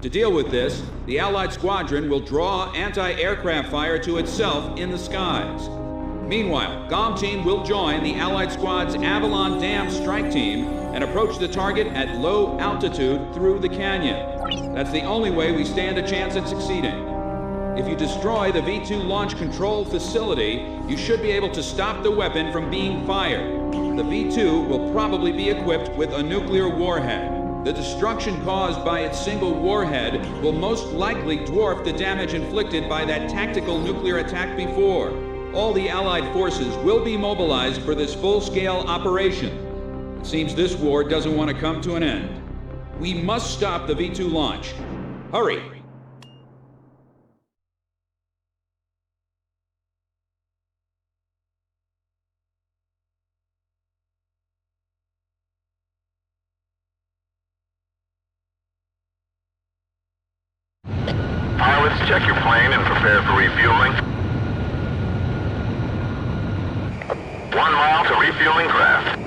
To deal with this, the Allied squadron will draw anti-aircraft fire to itself in the skies. Meanwhile, GOM team will join the Allied squad's Avalon Dam strike team and approach the target at low altitude through the canyon. That's the only way we stand a chance at succeeding. If you destroy the V2 launch control facility, you should be able to stop the weapon from being fired. The V2 will probably be equipped with a nuclear warhead. The destruction caused by its single warhead will most likely dwarf the damage inflicted by that tactical nuclear attack before. All the Allied forces will be mobilized for this full-scale operation. It seems this war doesn't want to come to an end. We must stop the V2 launch. Hurry! Pilots, check your plane and prepare for refueling. 1 mile to refueling craft.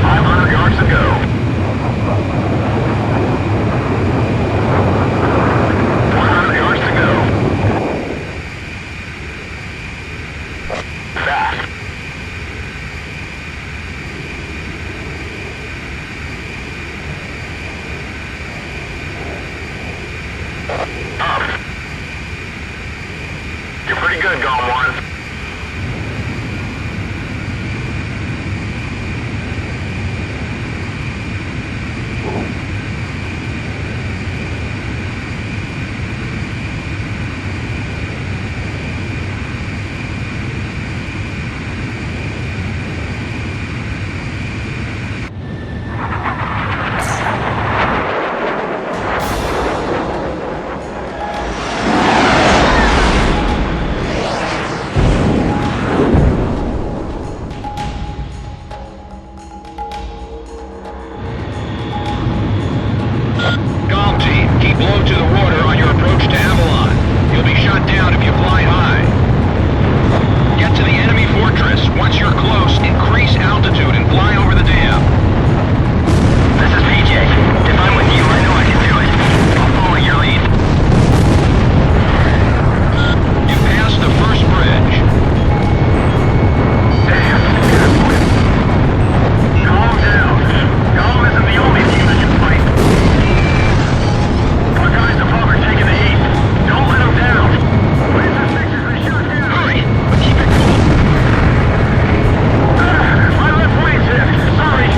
500 yards to go. 100 yards to go. Fast. Up. You're pretty good, GOM 1. GOM team, keep low to the water on your approach to Avalon. You'll be shot down if you fly high. Get to the enemy fortress. Once you're close, increase altitude and fly over the dam. This is PJ. If I'm with you, I know I can do it. I'll follow your lead. You passed the first bridge. Damn, good point. Calm down. GOM isn't the only team that can fight. Our guys above are taking the heat. Don't let them down. Laser fixes they shot down. Hurry, but keep it cool. My left wing's hit. Sorry.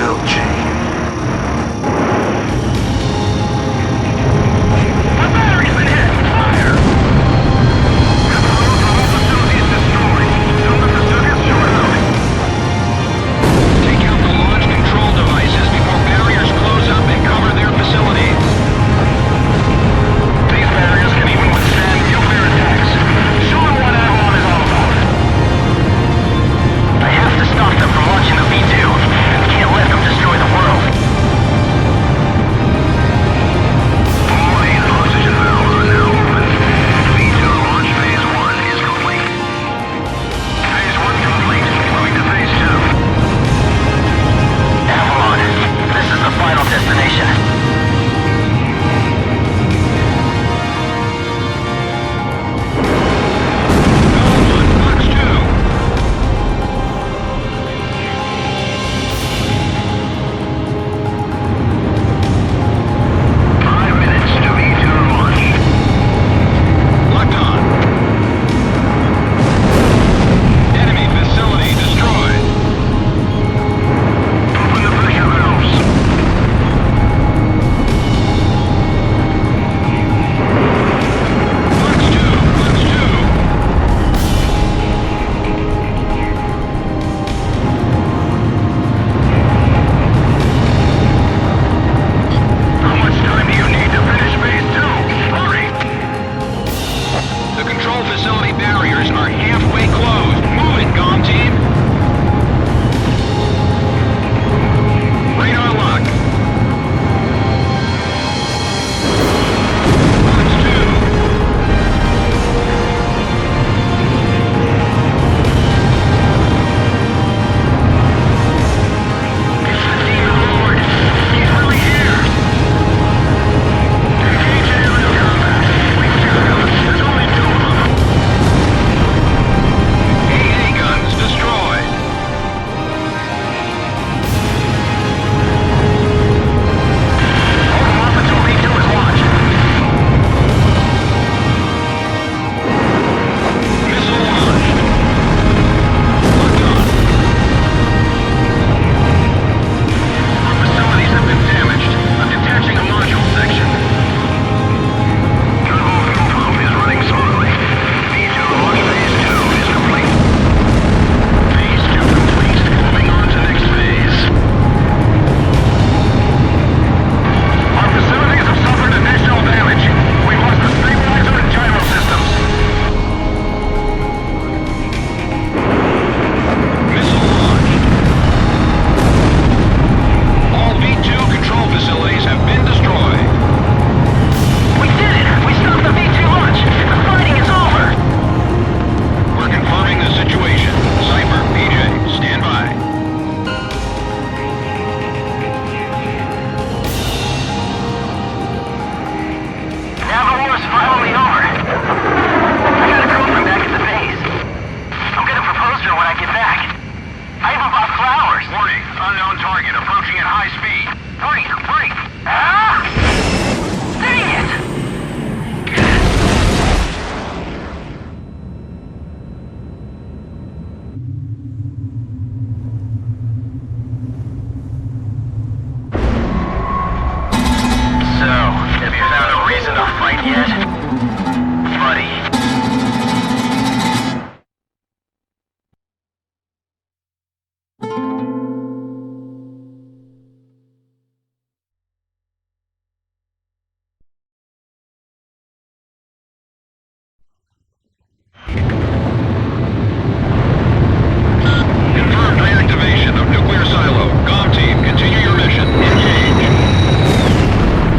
will change. The battery's been hit! Fire! All facilities destroyed. Don't let the circuits short out. Take out the launch control devices before barriers close up and cover their facilities. These barriers can even withstand nuclear attacks. Show them what Avalon is all about. I have to stop them from launching the V2. Can't let them destroy the world. All main oxygen valves are now open. V2 launch phase 1 is complete. Phase 1 complete. Moving to phase 2. Avalon, this is the final destination.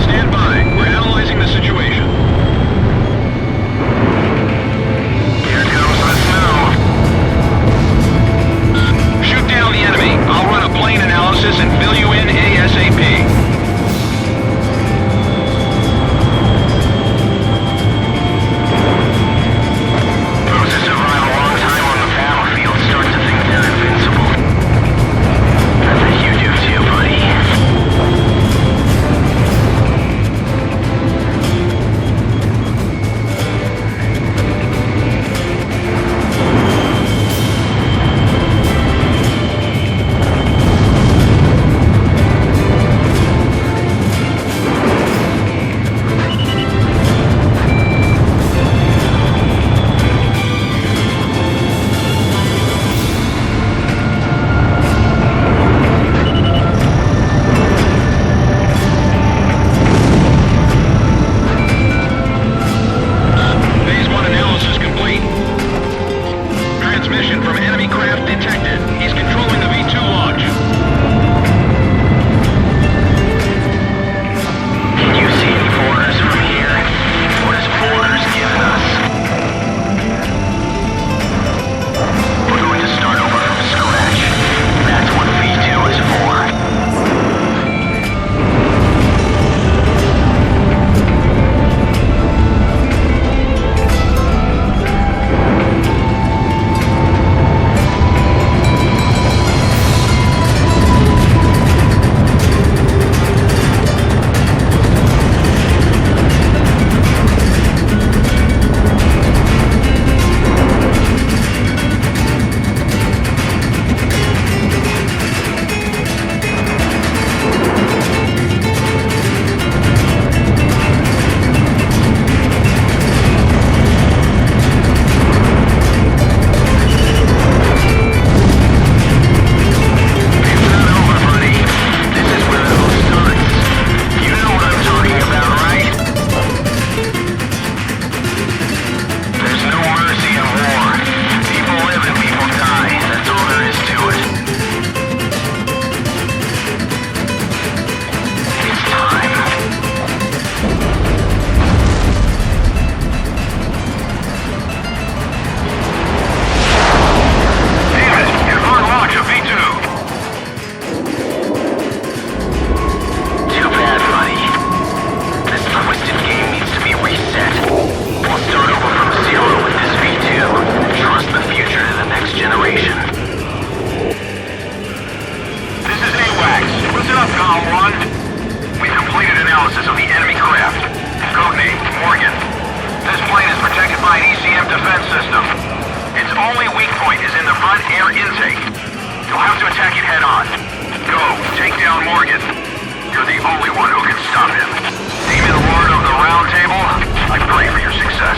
Stand by. We're analyzing the situation. only weak point is in the front air intake. You'll have to attack it head-on. Go, take down Morgan. You're the only one who can stop him. Demon Lord of the Round Table, I pray for your success.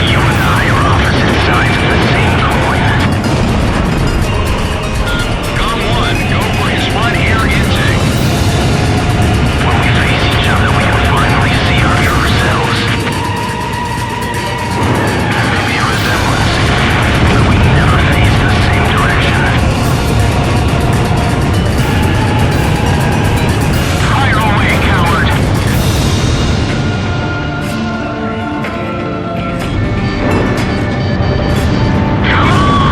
You and I are opposite sides of the same coin. Com 1, go for his front air intake. When we face each other, we can finally see our true selves. There may be a resemblance, but we never face the same direction. Fire away, coward! Come on!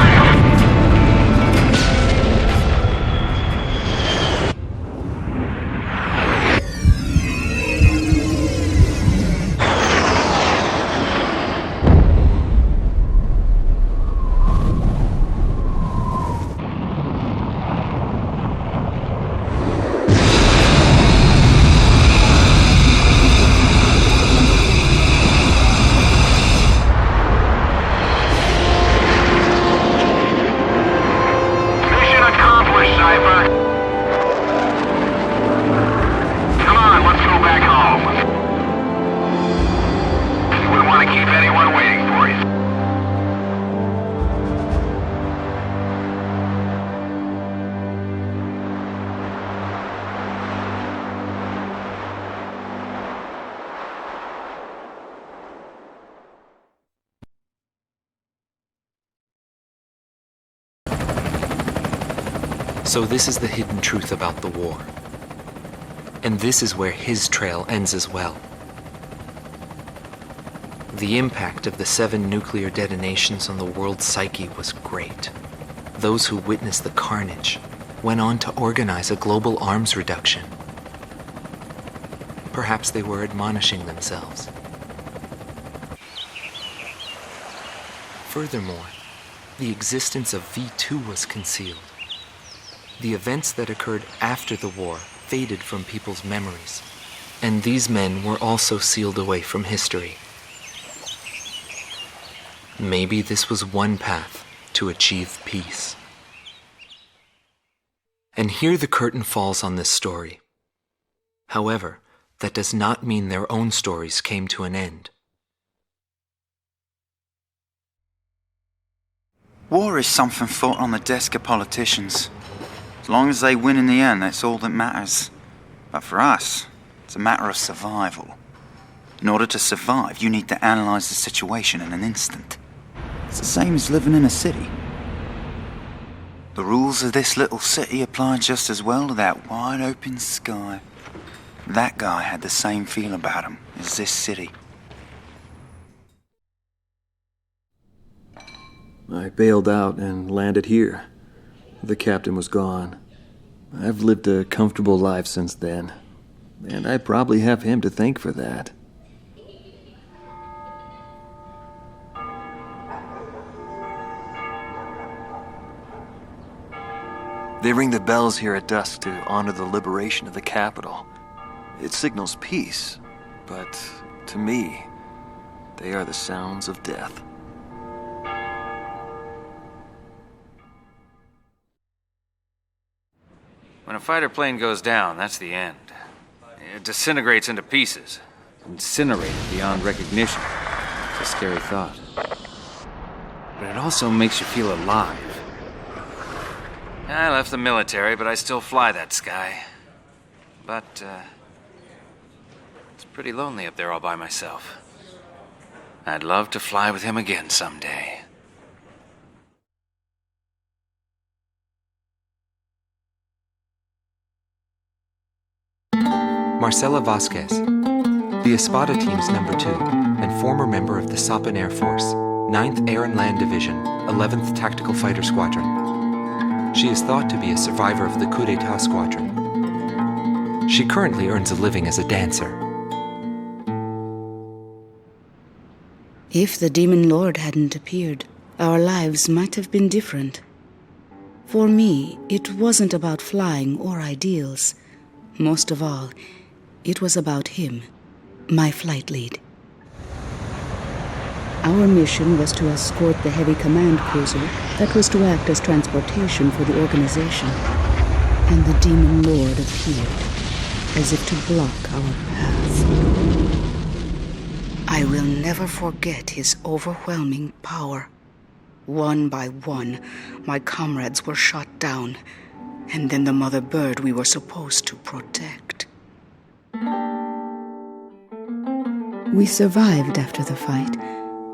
Mission accomplished, Cypher. Come on, let's go back home. Wouldn't want to keep anyone waiting for you. So this is the hidden truth about the war. And this is where his trail ends as well. The impact of the 7 nuclear detonations on the world's psyche was great. Those who witnessed the carnage went on to organize a global arms reduction. Perhaps they were admonishing themselves. Furthermore, the existence of V2 was concealed. The events that occurred after the war faded from people's memories, and these men were also sealed away from history. Maybe this was one path to achieve peace. And here the curtain falls on this story. However, that does not mean their own stories came to an end. War is something fought on the desk of politicians. As long as they win in the end, that's all that matters. But for us, it's a matter of survival. In order to survive, you need to analyze the situation in an instant. It's the same as living in a city. The rules of this little city apply just as well to that wide open sky. That guy had the same feel about him as this city. I bailed out and landed here. The captain was gone. I've lived a comfortable life since then, and I probably have him to thank for that. They ring the bells here at dusk to honor the liberation of the capital. It signals peace, but to me, they are the sounds of death. When a fighter plane goes down, that's the end. It disintegrates into pieces. Incinerated beyond recognition. It's a scary thought. But it also makes you feel alive. I left the military, but I still fly that sky. But, it's pretty lonely up there all by myself. I'd love to fly with him again someday. Marcela Vasquez, the Espada team's number 2 and former member of the Sapan Air Force, 9th Air and Land Division, 11th Tactical Fighter Squadron. She is thought to be a survivor of the Coup d'etat squadron. She currently earns a living as a dancer. If the Demon Lord hadn't appeared, our lives might have been different. For me, it wasn't about flying or ideals. Most of all, It was about him, my flight lead. Our mission was to escort the heavy command cruiser that was to act as transportation for the organization, and the Demon Lord appeared, as if to block our path. I will never forget his overwhelming power. One by one, my comrades were shot down, and then the mother bird we were supposed to protect. We survived after the fight.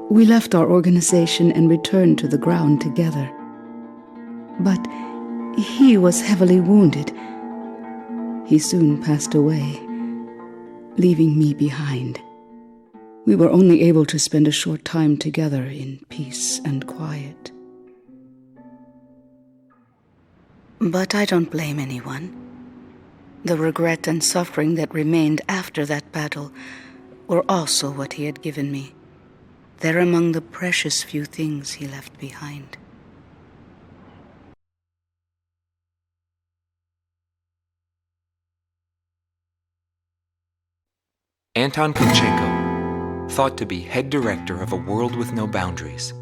We left our organization and returned to the ground together. But he was heavily wounded. He soon passed away, leaving me behind. We were only able to spend a short time together in peace and quiet. But I don't blame anyone. The regret and suffering that remained after that battle were also what he had given me. They're among the precious few things he left behind. Anton Konchenko, thought to be head director of A World with No Boundaries,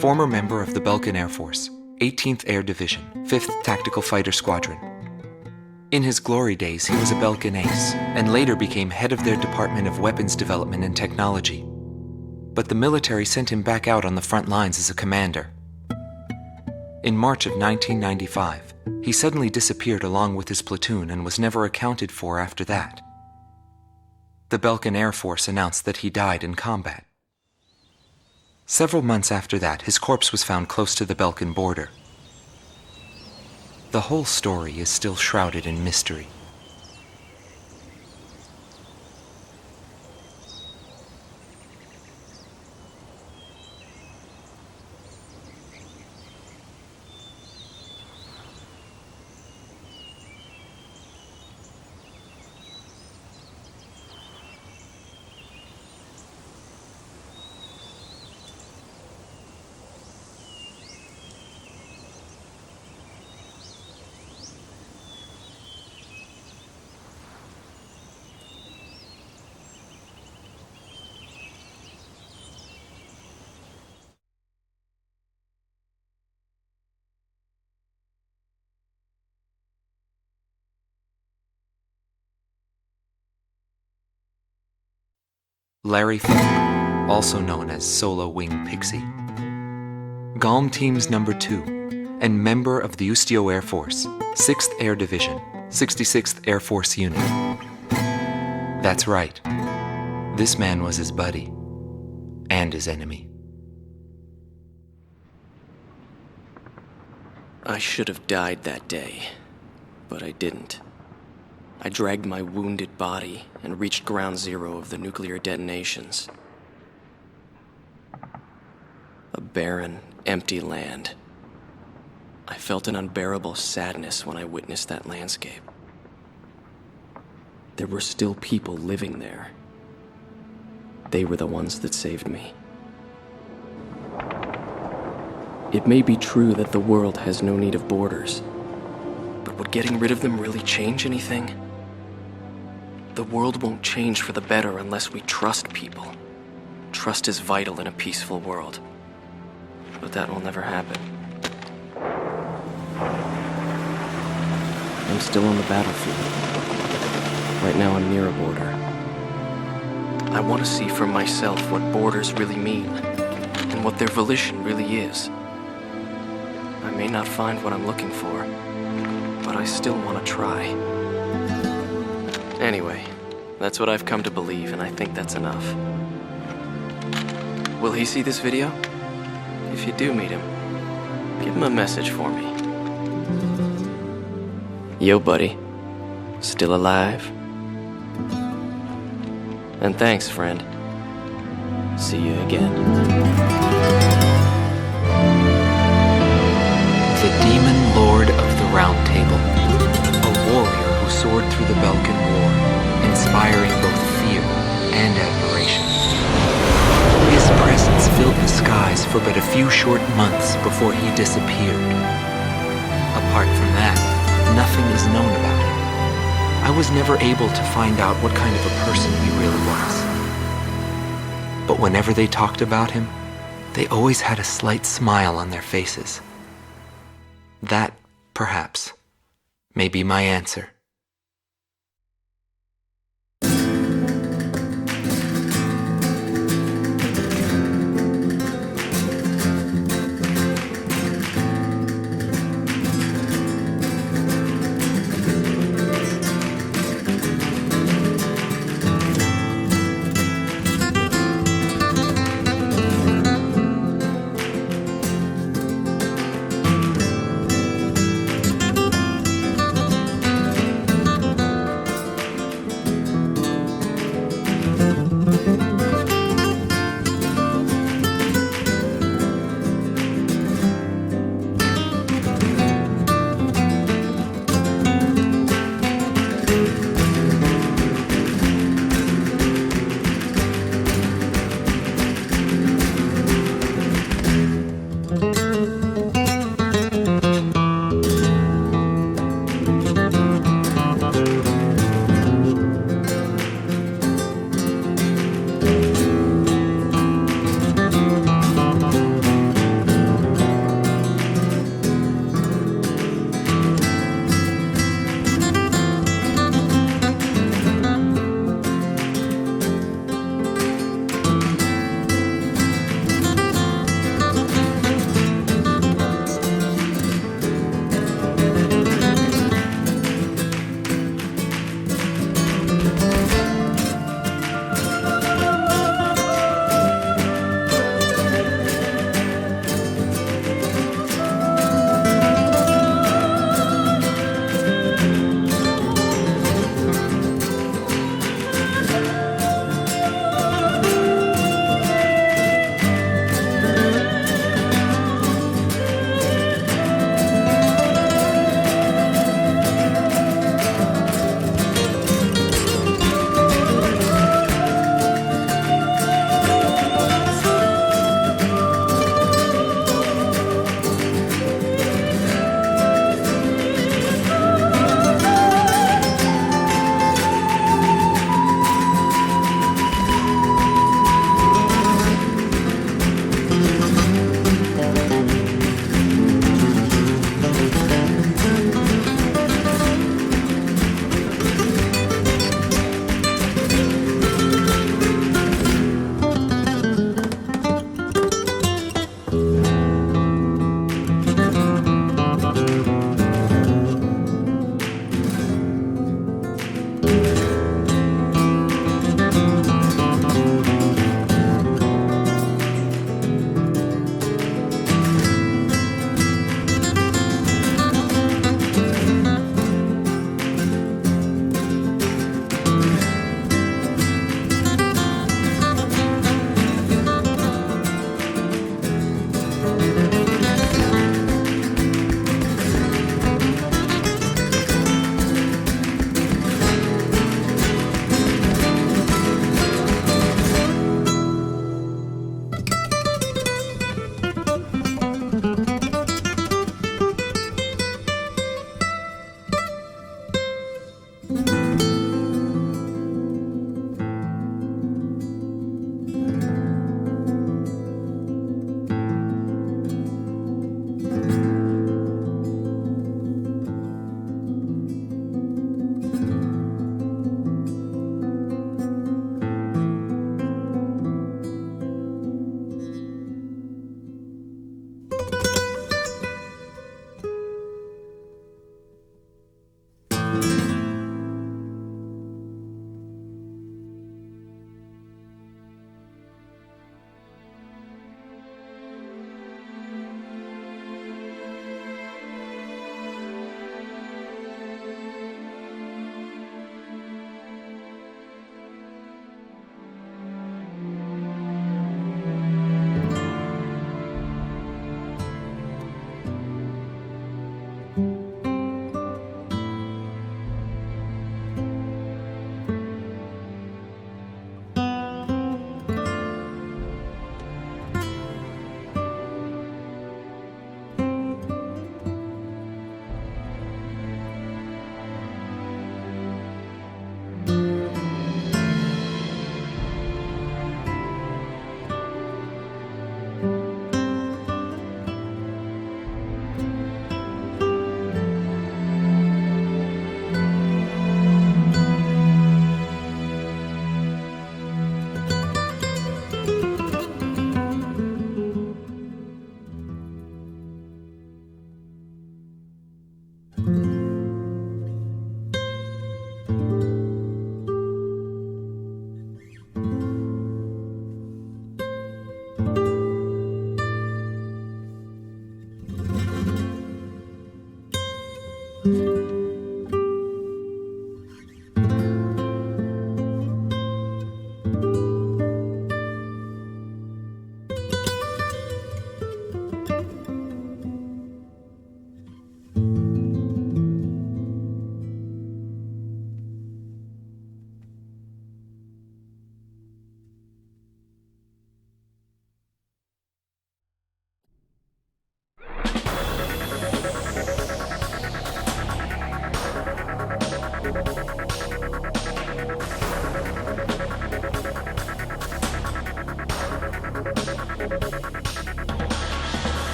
former member of the Belkan Air Force, 18th Air Division, 5th Tactical Fighter Squadron. In his glory days, he was a Belkan ace, and later became head of their Department of Weapons Development and Technology. But the military sent him back out on the front lines as a commander. In March of 1995, he suddenly disappeared along with his platoon and was never accounted for after that. The Belkan Air Force announced that he died in combat. Several months after that, his corpse was found close to the Belkan border. The whole story is still shrouded in mystery. Larry Falk, also known as Solo Wing Pixie. GALM Team's number 2, and member of the Ustio Air Force, 6th Air Division, 66th Air Force Unit. That's right. This man was his buddy, and his enemy. I should have died that day, but I didn't. I dragged my wounded body and reached ground zero of the nuclear detonations. A barren, empty land. I felt an unbearable sadness when I witnessed that landscape. There were still people living there. They were the ones that saved me. It may be true that the world has no need of borders, but would getting rid of them really change anything? The world won't change for the better unless we trust people. Trust is vital in a peaceful world. But that will never happen. I'm still on the battlefield. Right now I'm near a border. I want to see for myself what borders really mean, and what their volition really is. I may not find what I'm looking for, but I still want to try. Anyway, that's what I've come to believe, and I think that's enough. Will he see this video? If you do meet him, give him a message for me. Yo, buddy. Still alive? And thanks, friend. See you again. The Demon Lord of the Round Table. A warrior who soared through the Belkan War, inspiring both fear and admiration. His presence filled the skies for but a few short months before he disappeared. Apart from that, nothing is known about him. I was never able to find out what kind of a person he really was. But whenever they talked about him, they always had a slight smile on their faces. That, perhaps, may be my answer.